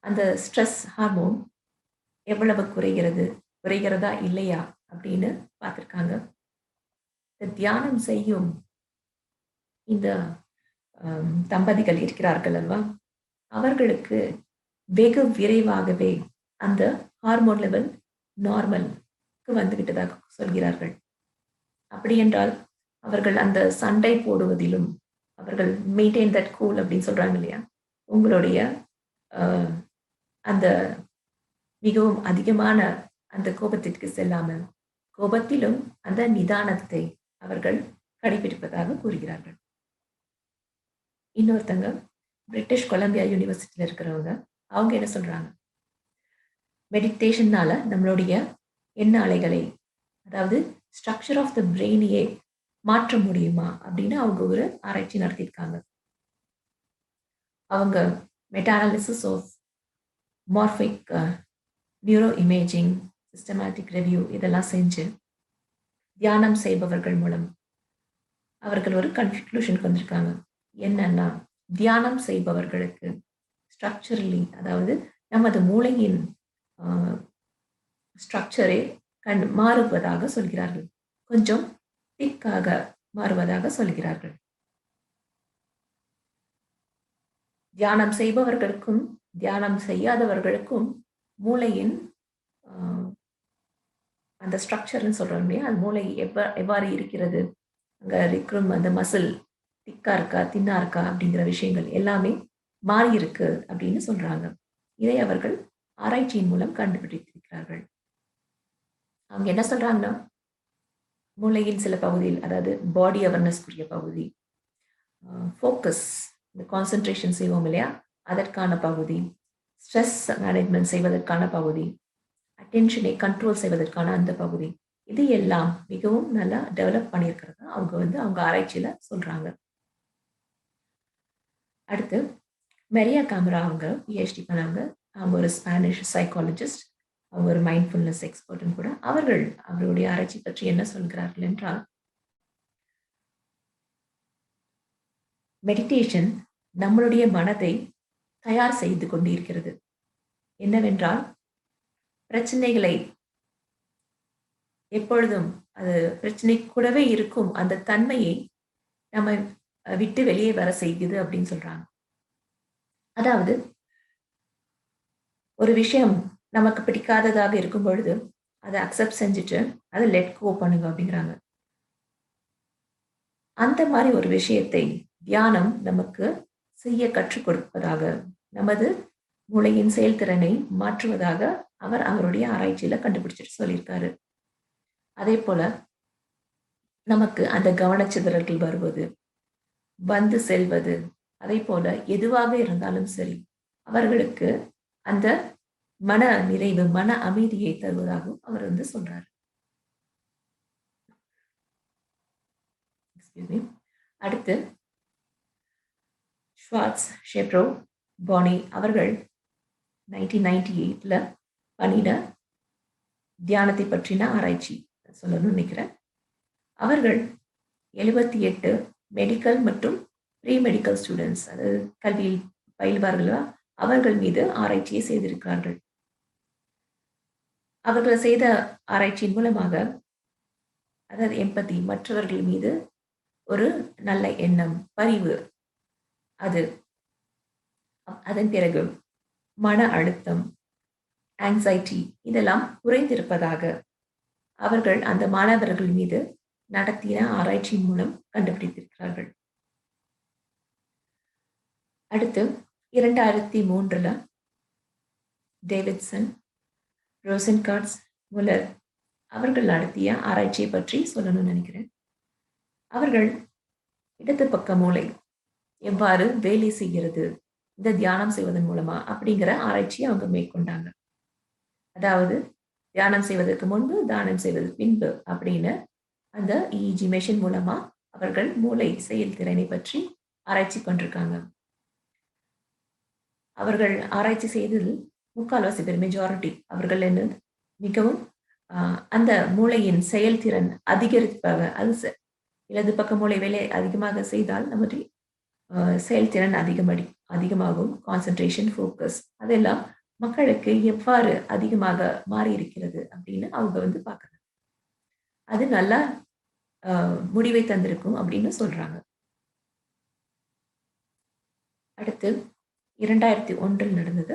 அந்த ஸ்ட்ரெஸ் ஹார்மோன் எவ்வளவு குறைகிறதா இல்லையா அப்படின்னு பார்த்துருக்காங்க. தியானம் செய்யும் இந்த தம்பதிகள் இருக்கிறார்கள் அல்லவா, அவர்களுக்கு வெகு விரைவாகவே அந்த ஹார்மோன் லெவல் நார்மலுக்கு வந்துவிட்டதாக சொல்கிறார்கள். அப்படி என்றால் அவர்கள் அந்த சண்டை போடுவதிலும் அவர்கள் மெயின்டைன் தட் கூல் அப்படின்னு சொல்றாங்க இல்லையா, உங்களுடைய அந்த மிகவும் அதிகமான அந்த கோபத்திற்கு செல்லாமல் கோபத்திலும் அந்த நிதானத்தை அவர்கள் கடைபிடிப்பதாக கூறுகிறார்கள். இன்னொருத்தங்க பிரிட்டிஷ் கொலம்பியா யூனிவர்சிட்டியில இருக்கிறவங்க, அவங்க என்ன சொல்றாங்க, மெடிடேஷன்னால நம்மளுடைய எண்ண அலைகளை, அதாவது ஸ்ட்ரக்சர் ஆஃப் த பிரெயினையே மாற்ற முடியுமா அப்படின்னு அவங்க ஒரு ஆராய்ச்சி நடத்தியிருக்காங்க. அவங்க meta analysis of morphic neuro imaging, systematic review இதெல்லாம் செஞ்சு தியானம் செய்பவர்கள் மூலம் அவர்கள் ஒரு கன்க்ளூஷனுக்கு வந்திருக்காங்க. என்னன்னா, தியானம் செய்பவர்களுக்கு ஸ்ட்ரக்சரலி, அதாவது நமது மூளையின் ஸ்ட்ரக்சரே மாறுவதாக சொல்கிறார்கள். கொஞ்சம் திக்காக மாறுவதாக சொல்கிறார்கள். தியானம் செய்பவர்களுக்கும் தியானம் செய்யாதவர்களுக்கும் மூளையின் அந்த ஸ்ட்ரக்சர்னு சொல்றோம் இல்லையா, அது மூளை எவ்வாறு இருக்கிறது, அங்க இருக்கிற அந்த மசில் திக்கா இருக்கா தின்னா இருக்கா அப்படிங்கிற விஷயங்கள் எல்லாமே மாறி இருக்கு அப்படின்னு சொல்றாங்க. இதை அவர்கள் ஆராய்ச்சியின் மூலம் கண்டுபிடித்திருக்கிறார்கள். அவங்க என்ன சொல்றாங்கன்னா, மூளையின் சில பகுதியில், அதாவது பாடி அவேர்னஸ்க்குரிய பகுதி, ஃபோக்கஸ், இந்த கான்சென்ட்ரேஷன் செய்வோம் இல்லையா, அதற்கான பகுதி, ஸ்ட்ரெஸ் மேனேஜ்மெண்ட் செய்வதற்கான பகுதி, அட்டென்ஷனை கண்ட்ரோல் செய்வதற்கான அந்த பகுதி, இது எல்லாம் மிகவும் நல்லா டெவலப் பண்ணியிருக்கிறதா அவங்க ஆராய்ச்சியில சொல்றாங்க. அடுத்து மெரியா கேமரா, அவங்க பிஹெச்டி பண்ணவங்க. அவங்க ஒரு ஸ்பானிஷ் சைக்காலஜிஸ்ட், அவங்க ஒரு மைண்ட்ஃபுல்னஸ் எக்ஸ்பர்ட்டும் கூட. அவர்களுடைய ஆராய்ச்சி பற்றி என்ன சொல்கிறார்கள் என்றால், மெடிடேஷன் நம்மளுடைய மனதை தயார் செய்து கொண்டிருக்கிறது. என்னவென்றால், பிரச்சனைகளை எப்பொழுதும் அது பிரச்சனை கூடவே இருக்கும் அந்த தன்மையை நம்ம விட்டு வெளியே வர செய்யுது அப்படின்னு சொல்றாங்க. அதாவது ஒரு விஷயம் நமக்கு பிடிக்காததாக இருக்கும் பொழுது அதை அக்செப்ட் செஞ்சுட்டு அதை லெட் கோ பண்ணுங்க அப்படிங்கிறாங்க. அந்த மாதிரி ஒரு விஷயத்தை தியானம் நமக்கு செய்ய கற்றுக் கொடுப்பதாக, நமது மூளையின் செயல்திறனை மாற்றுவதாக அவருடைய ஆராய்ச்சியில கண்டுபிடிச்சிட்டு சொல்லியிருக்காரு. அதே போல நமக்கு அந்த கவனச்சிதறல்கள் வருவது, வந்து செல்வது, அதே போல எதுவாக இருந்தாலும் சரி, அவர்களுக்கு அந்த மன நிறைவு, மன அமைதியை தருவதாகவும் அவர் சொல்றாரு. அடுத்து ஷ்வார்ட்ஸ், ஷெப்ரோ, பானி அவர்கள் 1998ல பண்ணின தியானத்தை பற்றின ஆராய்ச்சி சொல்லணும்னு நினைக்கிறேன். அவர்கள் 78 மெடிக்கல் மற்றும் ப்ரீ மெடிக்கல் ஸ்டூடெண்ட்ஸ், அதாவது கல்வியில் பயில்வார்களா, அவர்கள் மீது ஆராய்ச்சியை செய்திருக்கிறார்கள். அவர்கள் செய்த ஆராய்ச்சியின் மூலமாக, அதாவது எம்பதி, மற்றவர்கள் மீது ஒரு நல்ல எண்ணம், பரிவு, அதன் பிறகு மன அழுத்தம், ஆங்ஸைட்டி இதெல்லாம் குறைந்திருப்பதாக அவர்கள் அந்த மாணவர்கள் மீது நடத்தின ஆராய்ச்சியின் மூலம் கண்டுபிடித்திருக்கிறார்கள். அடுத்து 2003ல டேவிட்சன், ரோசன்கார்ட்ஸ், முல்லர் அவர்கள் நடத்திய ஆராய்ச்சியை பற்றி சொல்லணும்னு நினைக்கிறேன். அவர்கள் இடது பக்க மூளை எவ்வாறு வேலை செய்கிறது இந்த தியானம் செய்வதன் மூலமா அப்படிங்கிற ஆராய்ச்சியை அவங்க மேற்கொண்டாங்க. அதாவது தியானம் செய்வதற்கு முன்பு, தியானம் செய்வதற்கு பின்பு அப்படின்னு அந்த EEG மெஷின் மூலமா அவர்கள் மூளை செயல்திறனை பற்றி ஆராய்ச்சி கொண்டிருக்காங்க. அவர்கள் ஆராய்ச்சி செய்ததில் முக்கால்வாசி பேர், மெஜாரிட்டி, அவர்கள் என்ன மிகவும் அந்த மூளையின் செயல்திறன் அதிகரிப்பாக, அது இடது பக்க மூளை வேலை அதிகமாக செய்தால் நம்முடைய செயல்திறன் அதிகமாகும். கான்சென்ட்ரேஷன், ஃபோக்கஸ் அதெல்லாம் மக்களுக்கு எவ்வாறு அதிகமாக மாறி இருக்கிறது அப்படின்னு அவங்க பார்க்கறாங்க. அது நல்லா முடிவை தந்திருக்கும் அப்படின்னு சொல்றாங்க. அடுத்து 2001 நடந்தது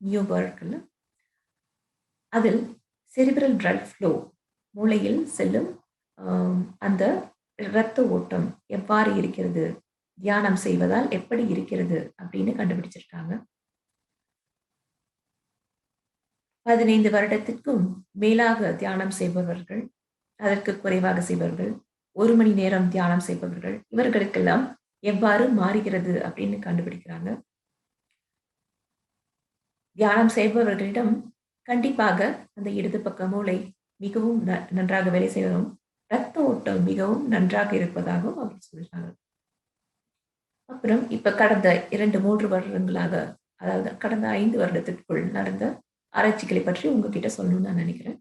நியூயார்க்ல. அதில் செரிப்ரல் பிளட் ஃப்ளோ மூளையில் செல்லும் அந்த இரத்த ஓட்டம் எவ்வாறு இருக்கிறது, தியானம் செய்வதால் எப்படி இருக்கிறது அப்படின்னு கண்டுபிடிச்சிருக்காங்க. 15 வருடத்திற்கும் மேலாக தியானம் செய்பவர்கள், அதற்கு குறைவாக செய்பவர்கள், 1 மணி நேரம் தியானம் செய்பவர்கள், இவர்களுக்கெல்லாம் எவ்வாறு மாறுகிறது அப்படின்னு கண்டுபிடிக்கிறாங்க. தியானம் செய்பவர்களிடம் கண்டிப்பாக அந்த இடது பக்க மூளை மிகவும் நன்றாக வேலை செய்வதும், இரத்த ஓட்டம் மிகவும் நன்றாக இருப்பதாகவும் அவர் சொல்றாங்க. அப்புறம் இப்ப கடந்த 2-3 வருடங்களாக, அதாவது கடந்த 5 வருடத்திற்குள் நடந்த ஆராய்ச்சிகளை பற்றி உங்ககிட்ட சொல்லணும்னு நான் நினைக்கிறேன்.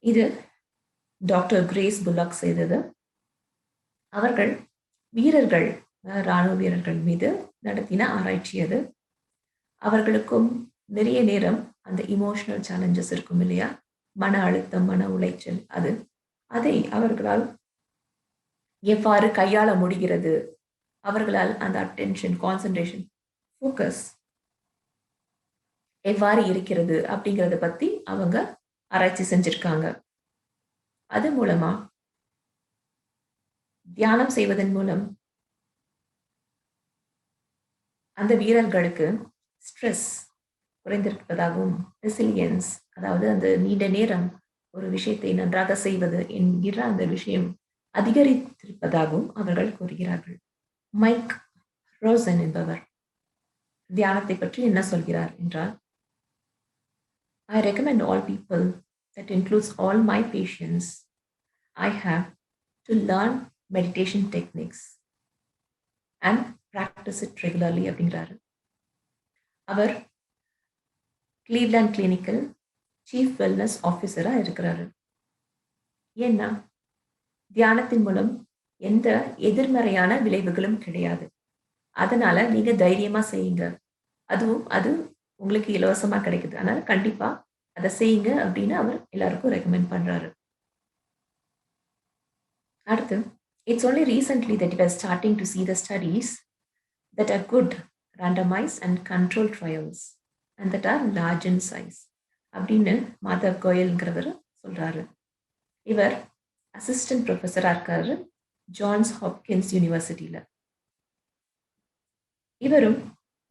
இது டாக்டர் கிரேஸ் புல்லாக் செய்தது. அவர்கள் வீரர்கள், ராணுவ வீரர்கள் மீது நடத்தின ஆராய்ச்சி அது. அவர்களுக்கும் நிறைய நேரம் அந்த இமோஷனல் சேலஞ்சஸ் இருக்கும் இல்லையா, மன அழுத்தம், மன உளைச்சல், அதை அவர்களால் எவ்வாறு கையாள முடிகிறது, அவர்களால் அந்த அட்டென்ஷன், கான்சன்ட்ரேஷன், ஃபோக்கஸ் எவ்வாறு இருக்கிறது அப்படிங்கிறத பத்தி அவங்க ஆராய்ச்சி செஞ்சிருக்காங்க. அது மூலமா தியானம் செய்வதன் மூலம் அந்த வீரர்களுக்கு ஸ்ட்ரெஸ் குறைந்திருப்பதாகவும், ரெசிலியன்ஸ், அதாவது அந்த நீண்ட நேரம் ஒரு விஷயத்தை நன்றாக செய்வது என்கிற அந்த விஷயம் அதிகரித்திருப்பதாகவும் அவர்கள் கூறுகிறார்கள். மைக் ரோசன் என்பவர் தியானத்தை பற்றி என்ன சொல்கிறார் என்றால், I recommend all people, that includes all my patients, I have to learn meditation techniques and practice it regularly அப்படிங்கிறாரு. அவர் கிளீவ்லேண்ட் கிளினிக்கல் சீஃப் வெல்னஸ் ஆஃபீஸரா இருக்கிறாரு. ஏன்னா தியானத்தின் மூலம் எந்த எதிர்மறையான விளைவுகளும் கிடையாது. அதனால நீங்க தைரியமா செய்யுங்க. அதுவும் அது உங்களுக்கு இலவசமா கிடைக்குது. அதனால கண்டிப்பா அதை செய்யுங்க அப்படின்னு அவர் எல்லாருக்கும் ரெக்கமெண்ட் பண்றாரு. அடுத்து, it's only recently that we are starting to see the studies that are good, randomized and controlled trials and that are large in size அப்படின்னு மாதவ் கோயல்ங்கிறவர் சொல்றாரு. இவர் அசிஸ்டன்ட் ப்ரொஃபஸரா இருக்காரு ஜான்ஸ் ஹாப்கின்ஸ் யூனிவர்சிட்டியில. இவரும்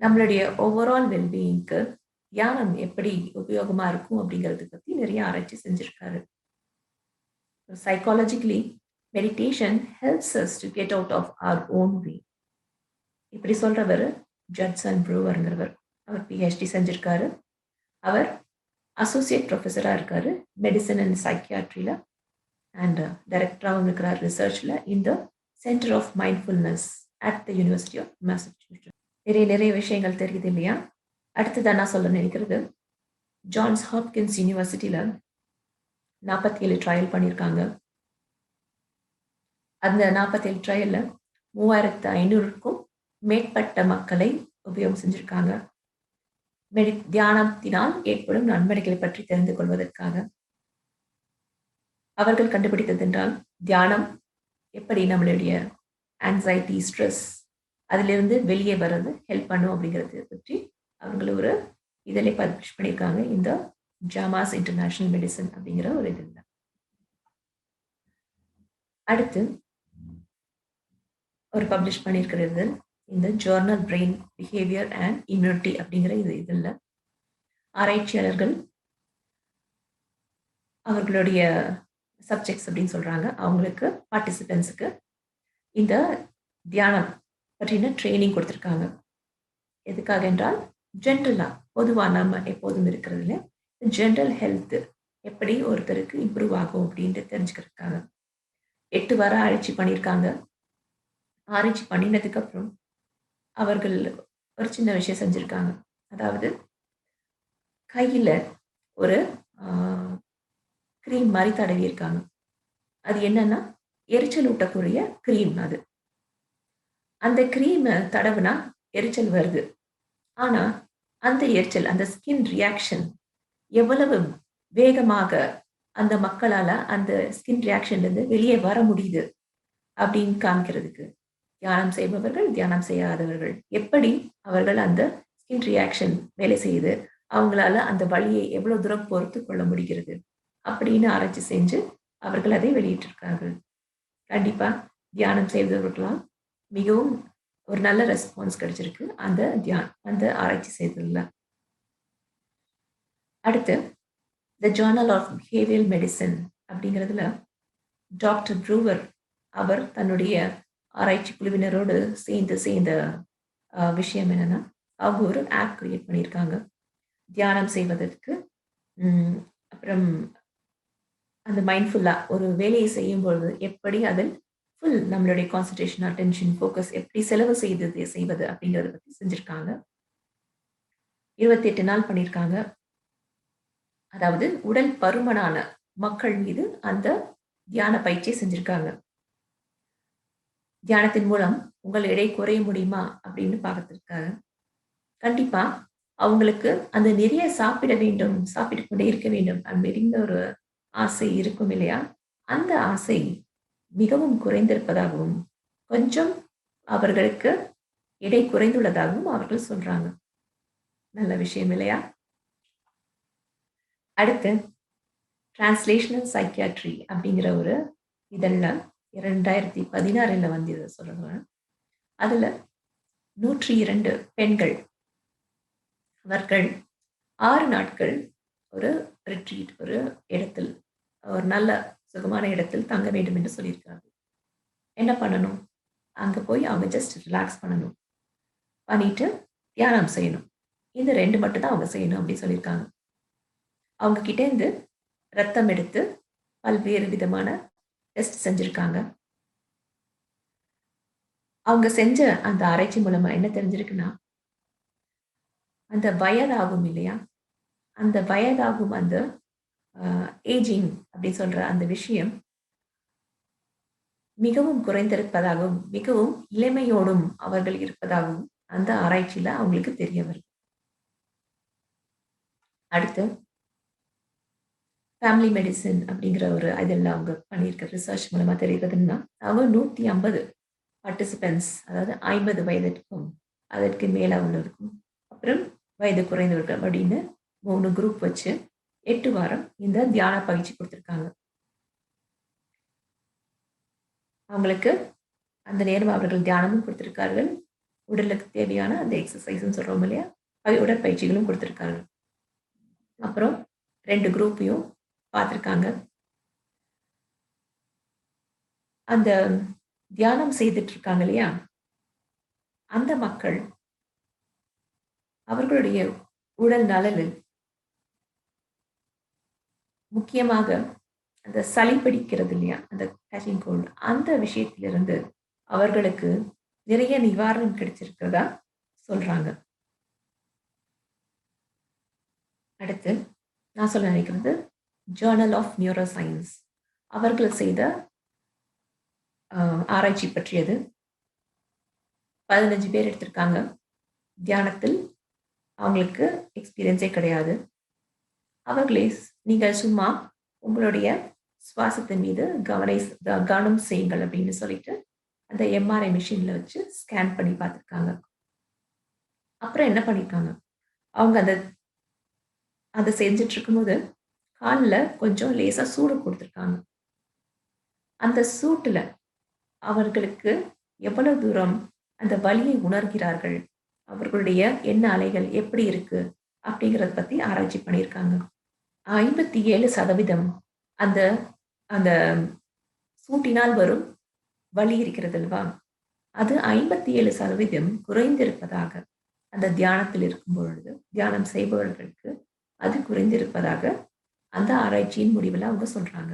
நம்மளுடைய ஓவரால் வெல்பீயிங்க்கு தியானம் எப்படி உபயோகமா இருக்கும் அப்படிங்கிறத பத்தி நிறைய ஆராய்ச்சி செஞ்சிருக்காரு. Psychologically meditation helps us to get out of our own way. இப்படி சொல்றவர் ஜட்சன் ப்ரூவர்ங்கிறவர். அவர் PhD செஞ்சிருக்காரு. அவர் அசோசியேட் ப்ரொஃபஸரா இருக்காரு மெடிசன் அண்ட் சைக்கியாட்ரியில அண்ட் டைரக்டராகவும் இருக்கிறார் ரிசர்ச்ல இந்த centre of mindfulness at the university of Massachusetts. நிறைய விஷயங்கள் தெரியுது இல்லையா? அடுத்ததான் நான் சொல்ல நினைக்கிறது, ஜான்ஸ் ஹாப்கின்ஸ் யூனிவர்சிட்டியில 47 ட்ரையல் பண்ணியிருக்காங்க. அந்த 47 ட்ரையல்ல 3500க்கும் மேற்பட்ட மக்களை உபயோகம் செஞ்சிருக்காங்க. தியானத்தினால் ஏற்படும் நன்மைகளை பற்றி தெரிந்து கொள்வதற்காக. அவர்கள் கண்டுபிடித்தது என்றால், தியானம் எப்படி நம்மளுடைய ஆங்ஸைட்டி, ஸ்ட்ரெஸ் அதிலிருந்து வெளியே வர்றது ஹெல்ப் பண்ணும் அப்படிங்கிறத பற்றி அவங்க ஒரு இதில் பப்ளிஷ் பண்ணியிருக்காங்க, இந்த ஜாமாஸ் இன்டர்நேஷனல் மெடிசன் அப்படிங்கிற ஒரு இதில். அடுத்து ஒரு பப்ளிஷ் பண்ணியிருக்கிறது இந்த Journal brain behaviour and immunity அப்படிங்கிற இதில் ஆராய்ச்சியாளர்கள் அவர்களுடைய சப்ஜெக்ட்ஸ் அப்படின்னு சொல்றாங்க, அவங்களுக்கு பார்ட்டிசிபென்ட்ஸுக்கு இந்த தியானம் பற்றின ட்ரைனிங் கொடுத்துருக்காங்க. எதுக்காக என்றால், ஜென்ரலா பொதுவாக நம்ம எப்போதும் இருக்கிறது இல்லையா, ஜென்ரல் ஹெல்த் எப்படி ஒருத்தருக்கு இம்ப்ரூவ் ஆகும் அப்படின்ட்டு தெரிஞ்சுக்கிறதுக்காக 8 வாரம் ஆராய்ச்சி பண்ணியிருக்காங்க. ஆராய்ச்சி பண்ணினதுக்கு அப்புறம் அவர்கள் ஒரு சின்ன விஷயம் செஞ்சிருக்காங்க. அதாவது கையில ஒரு கிரீம் மாதிரி தடவி இருக்காங்க. அது என்னன்னா எரிச்சல் ஊட்டக்கூடிய கிரீம். அது அந்த கிரீமை தடவுனா எரிச்சல் வருது. ஆனா அந்த எரிச்சல், அந்த ஸ்கின் ரியாக்ஷன் எவ்வளவு வேகமாக அந்த மக்களால அந்த ஸ்கின் ரியாக்ஷன்ல இருந்து வெளியே வர முடியுது அப்படின்னு காமிக்கிறதுக்கு, தியானம் செய்பவர்கள், தியானம் செய்யாதவர்கள் எப்படி அவர்கள் அந்த ஸ்கின் ரியாக்ஷன் வேலை செய்யுது, அவங்களால அந்த வலியை எவ்வளவு தூரம் பொறுத்து கொள்ள முடிகிறது அப்படின்னு ஆராய்ச்சி செஞ்சு அவர்கள் அதை வெளியிட்டிருக்கார்கள். கண்டிப்பா தியானம் செய்தவர்களால் மிகவும் ஒரு நல்ல ரெஸ்பான்ஸ் கிடைச்சிருக்கு அந்த ஆராய்ச்சி செய்ததுல. அடுத்து the journal of behavioural medicine அப்படிங்கிறதுல டாக்டர் ப்ரூவர் அவர் தன்னுடைய ஆராய்ச்சி குழுவினரோடு சேர்ந்த விஷயம் என்னன்னா, அவங்க ஒரு ஆப் கிரியேட் பண்ணியிருக்காங்க தியானம் செய்வதற்கு. அப்புறம் அந்த மைண்ட்ஃபுல்லா ஒரு வேலையை செய்யும் பொழுது எப்படி அதில் ஃபுல் நம்மளுடைய கான்சன்ட்ரேஷன், அட்டென்ஷன், ஃபோக்கஸ் எப்படி செலவு செய்வது அப்படிங்கிறத பத்தி செஞ்சிருக்காங்க. 28 நாள் பண்ணியிருக்காங்க. அதாவது உடல் பருமனான மக்கள் மீது அந்த தியான பயிற்சியை செஞ்சிருக்காங்க. தியானத்தின் மூலம் உங்கள் எடை குறைய முடியுமா அப்படின்னு பார்த்துருக்காங்க. கண்டிப்பா அவங்களுக்கு அந்த நிறைய சாப்பிட்டு கொண்டே இருக்க வேண்டும் அப்படிங்கிற ஒரு ஆசை இருக்கும் இல்லையா? அந்த ஆசை மிகவும் குறைந்திருப்பதாகவும், கொஞ்சம் அவர்களுக்கு எடை குறைந்துள்ளதாகவும் அவர்கள் சொல்றாங்க. நல்ல விஷயம் இல்லையா? அடுத்து டிரான்ஸ்லேஷனல் சைக்கியாட்ரி அப்படிங்கிற ஒரு இதழ்ல 2016 வந்து சொல்றாங்க. அதுல 102 பெண்கள் அவர்கள் 6 நாட்கள் ஒரு ரிட்ரீட், ஒரு இடத்தில், ஒரு நல்ல சுகமான இடத்தில் தங்க வேண்டும் என்று சொல்லியிருக்காங்க. என்ன பண்ணணும்? அங்க போய் அவங்க ஜஸ்ட் ரிலாக்ஸ் பண்ணணும், பண்ணிட்டு தியானம் செய்யணும். இந்த 2 மட்டும் தான் அவங்க செய்யணும் அப்படின்னு சொல்லியிருக்காங்க. அவங்க கிட்ட இருந்து ரத்தம் எடுத்து பல்வேறு விதமான டெஸ்ட் செஞ்சிருக்காங்க. அவங்க செஞ்ச அந்த ஆராய்ச்சி மூலமா என்ன தெரிஞ்சிருக்குன்னா, அந்த வயதாகும் இல்லையா, அந்த வயதாகும் அந்த ஏஜிங் அப்படின்னு சொல்ற அந்த விஷயம் மிகவும் குறைந்திருப்பதாகவும், மிகவும் இளமையோடும் அவர்கள் இருப்பதாகவும் அந்த ஆராய்ச்சியில அவங்களுக்கு தெரிய வருது. அடுத்து ஃபேமிலி மெடிசன் அப்படிங்கிற ஒரு இதெல்லாம் அவங்க பண்ணியிருக்க ரிசர்ச் மூலமா தெரிகிறதுன்னா, அவங்க 150 பார்ட்டிசிபென்ட்ஸ், அதாவது 50 வயதிற்கும் அதற்கு மேல உள்ளவருக்கும், அப்புறம் வயது குறைந்தவர்கள் அப்படின்னு 3 குரூப் வச்சு 8 வாரம் இந்த தியான பயிற்சி கொடுத்துருக்காங்க. அவங்களுக்கு அந்த நேரம் அவர்கள் தியானமும் கொடுத்திருக்கார்கள், உடலுக்கு தேவையான அந்த எக்ஸசைஸ்ன்னு சொல்றோம் இல்லையா, உடற்பயிற்சிகளும் கொடுத்திருக்காங்க. அப்புறம் 2 குரூப்பையும் பார்த்துருக்காங்க. அந்த தியானம் செய்துட்டு இருக்காங்க இல்லையா, அந்த மக்கள் அவர்களுடைய உடல் நலனில் முக்கியமாக அந்த சளி பிடிக்கிறது இல்லையா, அந்த கேச்சிங் கோல்டு, அந்த விஷயத்திலிருந்து அவர்களுக்கு நிறைய நிவாரணம் கிடைச்சிருக்கிறதா சொல்றாங்க. அடுத்து நான் சொல்ல நினைக்கிறது ஜேர்னல் ஆஃப் நியூரோ சயின்ஸ் அவர்கள் செய்த ஆராய்ச்சி பற்றியது. 15 பேர் எடுத்திருக்காங்க. தியானத்தில் அவங்களுக்கு எக்ஸ்பீரியன்ஸே கிடையாது. அவர்களே நீங்கள் சும்மா உங்களுடைய சுவாசத்தின் மீது கவனம் செய்யுங்கள் அப்படின்னு சொல்லிட்டு அந்த எம்ஆர்ஐ மிஷின்ல வச்சு ஸ்கேன் பண்ணி பார்த்துருக்காங்க. அப்புறம் என்ன பண்ணிருக்காங்க, அவங்க அதை செஞ்சுட்டு இருக்கும்போது காலில் கொஞ்சம் லேசா சூடு கொடுத்துருக்காங்க. அந்த சூட்டுல அவர்களுக்கு எவ்வளவு தூரம் அந்த வலியை உணர்கிறார்கள், அவர்களுடைய எண்ண அலைகள் எப்படி இருக்கு அப்படிங்கிறத பத்தி ஆராய்ச்சி பண்ணியிருக்காங்க. 57% அந்த அந்த சூட்டினால் வரும் வலி இருக்கிறது அல்வா, அது 57% குறைந்திருப்பதாக அந்த தியானத்தில் இருக்கும் பொழுது, தியானம் செய்பவர்களுக்கு அது குறைந்திருப்பதாக அந்த ஆராய்ச்சியின் முடிவில் அவங்க சொல்றாங்க.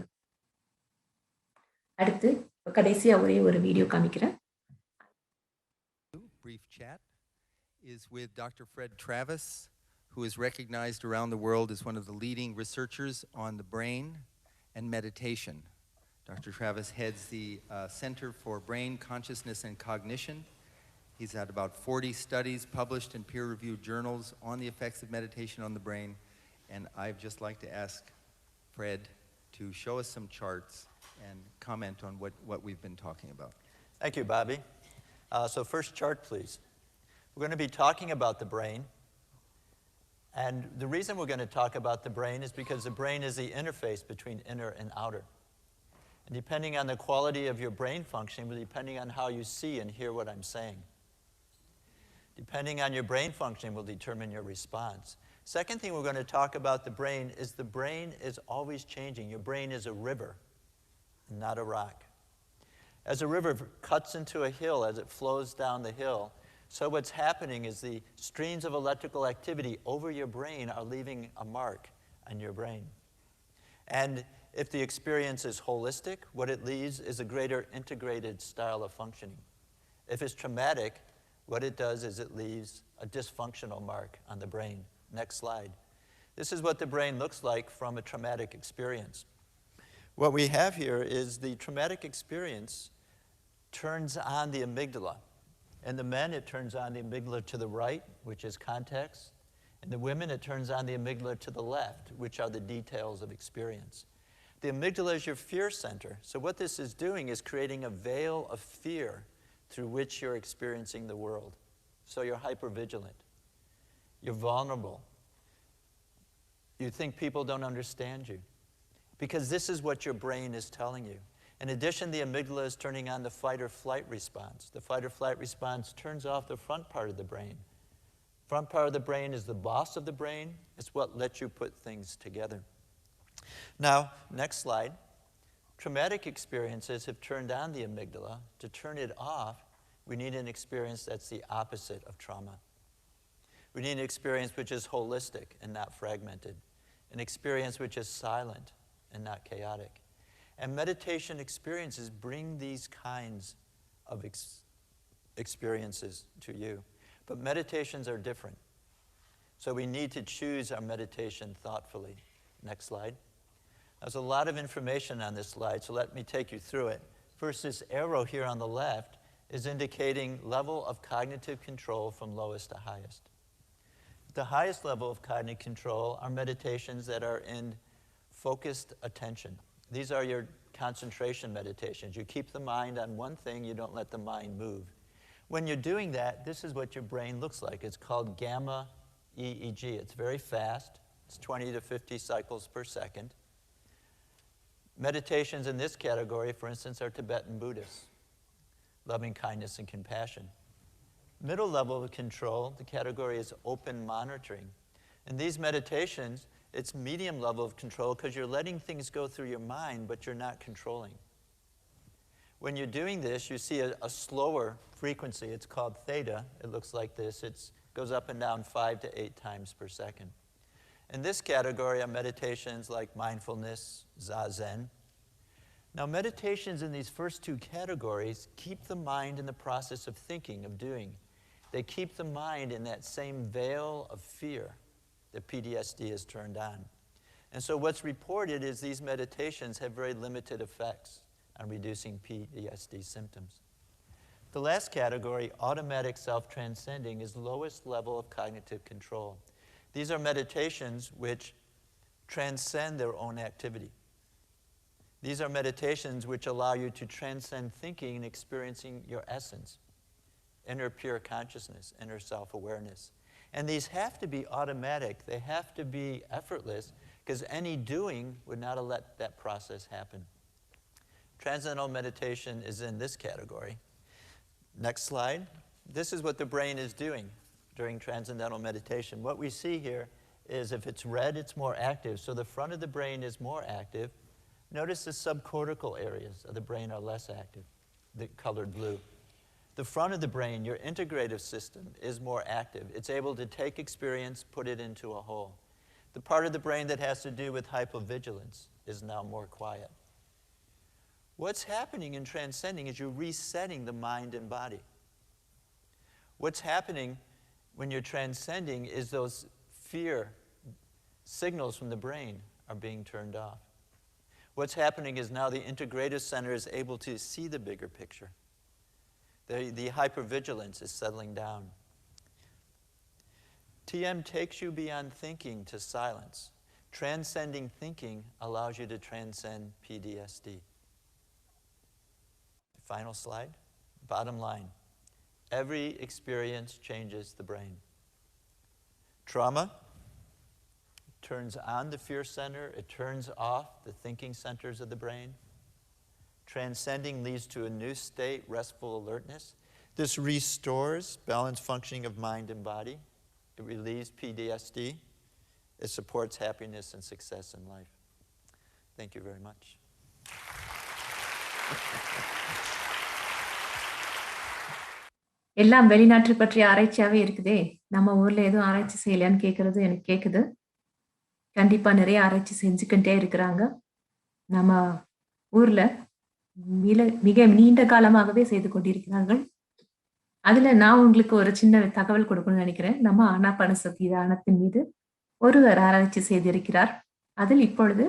அடுத்து கடைசியா ஒரே ஒரு வீடியோ காமிக்கிறேன். Brief chat is with Dr. Fred Travis, who is recognized around the world as one of the leading researchers on the brain and meditation. Dr. Travis heads the Center for Brain, Consciousness, and Cognition. He's had about 40 studies published in peer-reviewed journals on the effects of meditation on the brain. And I'd just like to ask Fred to show us some charts and comment on what we've been talking about. Thank you, Bobby. So first chart, please. We're going to be talking about the brain And the reason we're going to talk about the brain is because the brain is the interface between inner and outer. And depending on the quality of your brain function, depending on how you see and hear what I'm saying. Depending on your brain function will determine your response. Second thing we're going to talk about the brain is always changing. Your brain is a river, not a rock. As a river cuts into a hill, as it flows down the hill, so what's happening is the streams of electrical activity over your brain are leaving a mark on your brain. And if the experience is holistic, what it leaves is a greater integrated style of functioning. If it's traumatic, what it does is it leaves a dysfunctional mark on the brain. Next slide. This is what the brain looks like from a traumatic experience. What we have here is the traumatic experience turns on the amygdala. In the men, it turns on the amygdala to the right, which is context. In the women, it turns on the amygdala to the left, which are the details of experience. The amygdala is your fear center. So what this is doing is creating a veil of fear through which you're experiencing the world. So you're hypervigilant. You're vulnerable. You think people don't understand you. Because this is what your brain is telling you. In addition, the amygdala is turning on the fight or flight response. The fight or flight response turns off the front part of the brain. Front part of the brain is the boss of the brain. It's what lets you put things together. Now, next slide. Traumatic experiences have turned on the amygdala. To turn it off, we need an experience that's the opposite of trauma. We need an experience which is holistic and not fragmented. An experience which is silent and not chaotic. And meditation experiences bring these kinds of experiences to you. But meditations are different. So we need to choose our meditation thoughtfully. Next slide. There's a lot of information on this slide, so let me take you through it. First, this arrow here on the left is indicating level of cognitive control from lowest to highest. The highest level of cognitive control are meditations that are in focused attention. These are your concentration meditations. You keep the mind on one thing, you don't let the mind move. When you're doing that, this is what your brain looks like. It's called gamma EEG. It's very fast. It's 20 to 50 cycles per second. Meditations in this category, for instance, are Tibetan Buddhists, loving kindness and compassion. Middle level of control, the category is open monitoring. In these meditations, it's medium level of control because you're letting things go through your mind, but you're not controlling. When you're doing this, you see a slower frequency. It's called theta. It looks like this. It goes up and down 5 to 8 times per second. In this category are meditations like mindfulness, zazen. Now, meditations in these first two categories keep the mind in the process of thinking, of doing. They keep the mind in that same veil of fear that PTSD is turned on. And so what's reported is these meditations have very limited effects on reducing PTSD symptoms. The last category, automatic self-transcending, is lowest level of cognitive control. These are meditations which transcend their own activity. These are meditations which allow you to transcend thinking and experiencing your essence, inner pure consciousness, inner self-awareness. And these have to be automatic. They have to be effortless because any doing would not have let that process happen. Transcendental meditation is in this category. Next slide. This is what the brain is doing during transcendental meditation. What we see here is if it's red, it's more active. So the front of the brain is more active. Notice the subcortical areas of the brain are less active, the colored blue. The front of the brain, your integrative system, is more active. It's able to take experience, put it into a whole. The part of the brain that has to do with hypervigilance is now more quiet. What's happening in transcending is you're resetting the mind and body. What's happening when you're transcending is those fear signals from the brain are being turned off. What's happening is now the integrative center is able to see the bigger picture. The hypervigilance is settling down. TM takes you beyond thinking to silence. Transcending thinking allows you to transcend PTSD. Final slide. Bottom line. Every experience changes the brain. Trauma turns on the fear center, it turns off the thinking centers of the brain. Transcending leads to a new state, restful alertness. This restores balanced functioning of mind and body. It relieves PTSD. It supports happiness and success in life. Thank you very much. எல்லாம் வெளிநாட்டு பற்றிய ஆராய்ச்சியாவே இருக்குதே, நம்ம ஊர்ல எதுவும் ஆராய்ச்சி செய்யலையான்னு கேட்கறது எனக்கு கேட்குது. கண்டிப்பா நிறைய ஆராய்ச்சி செஞ்சுக்கிட்டே இருக்கிறாங்க. நம்ம ஊர்ல மிக நீண்ட காலமாகவே செய்து கொண்டிருக்கிறார்கள். அதுல நான் உங்களுக்கு ஒரு சின்ன தகவல் கொடுக்கணும்னு நினைக்கிறேன். நம்ம ஆனாபானசதி தியானத்தின் மீது ஒருவர் ஆராய்ச்சி செய்திருக்கிறார். அதில் இப்பொழுது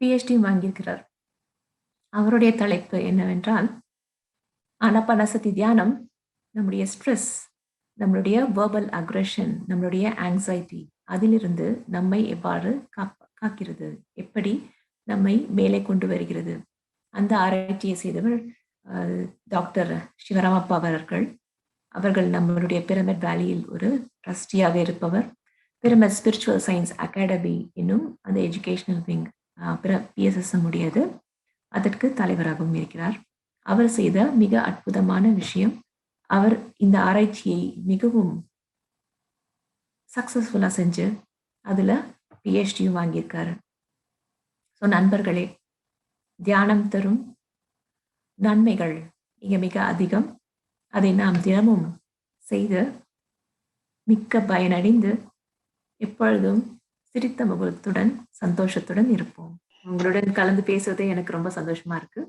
PhD வாங்கியிருக்கிறார். அவருடைய தலைப்பு என்னவென்றால், ஆனாபானசதி தியானம் நம்முடைய ஸ்ட்ரெஸ், நம்மளுடைய வெர்பல் அக்ரெஷன், நம்மளுடைய ஆங்ஸைட்டி, அதிலிருந்து நம்மை எவ்வாறு காக்கிறது, எப்படி நம்மை மேலே கொண்டு வருகிறது. அந்த ஆராய்ச்சியை செய்தவர் டாக்டர் சிவராமப்பா அவர்கள் நம்மளுடைய பிரமிட் வேலியில் ஒரு ட்ரஸ்டியாக இருப்பவர். பிரமிட் ஸ்பிரிச்சுவல் சயின்ஸ் அகாடமி என்னும் அந்த எஜுகேஷனல் விங் PSSM உடையது, அதற்கு தலைவராகவும் இருக்கிறார். அவர் செய்த மிக அற்புதமான விஷயம், அவர் இந்த ஆராய்ச்சியை மிகவும் சக்சஸ்ஃபுல்லா செஞ்சு அதுல PhD வாங்கியிருக்காரு. ஸோ நண்பர்களே, தியானம் தரும் நன்மைகள் மிக மிக அதிகம். அதை நாம் தினமும் செய்து மிக்க பயனடைந்து எப்பொழுதும் சிரித்த முகத்துடன் சந்தோஷத்துடன் இருப்போம். உங்களுடன் கலந்து பேசுவதே எனக்கு ரொம்ப சந்தோஷமா இருக்கு.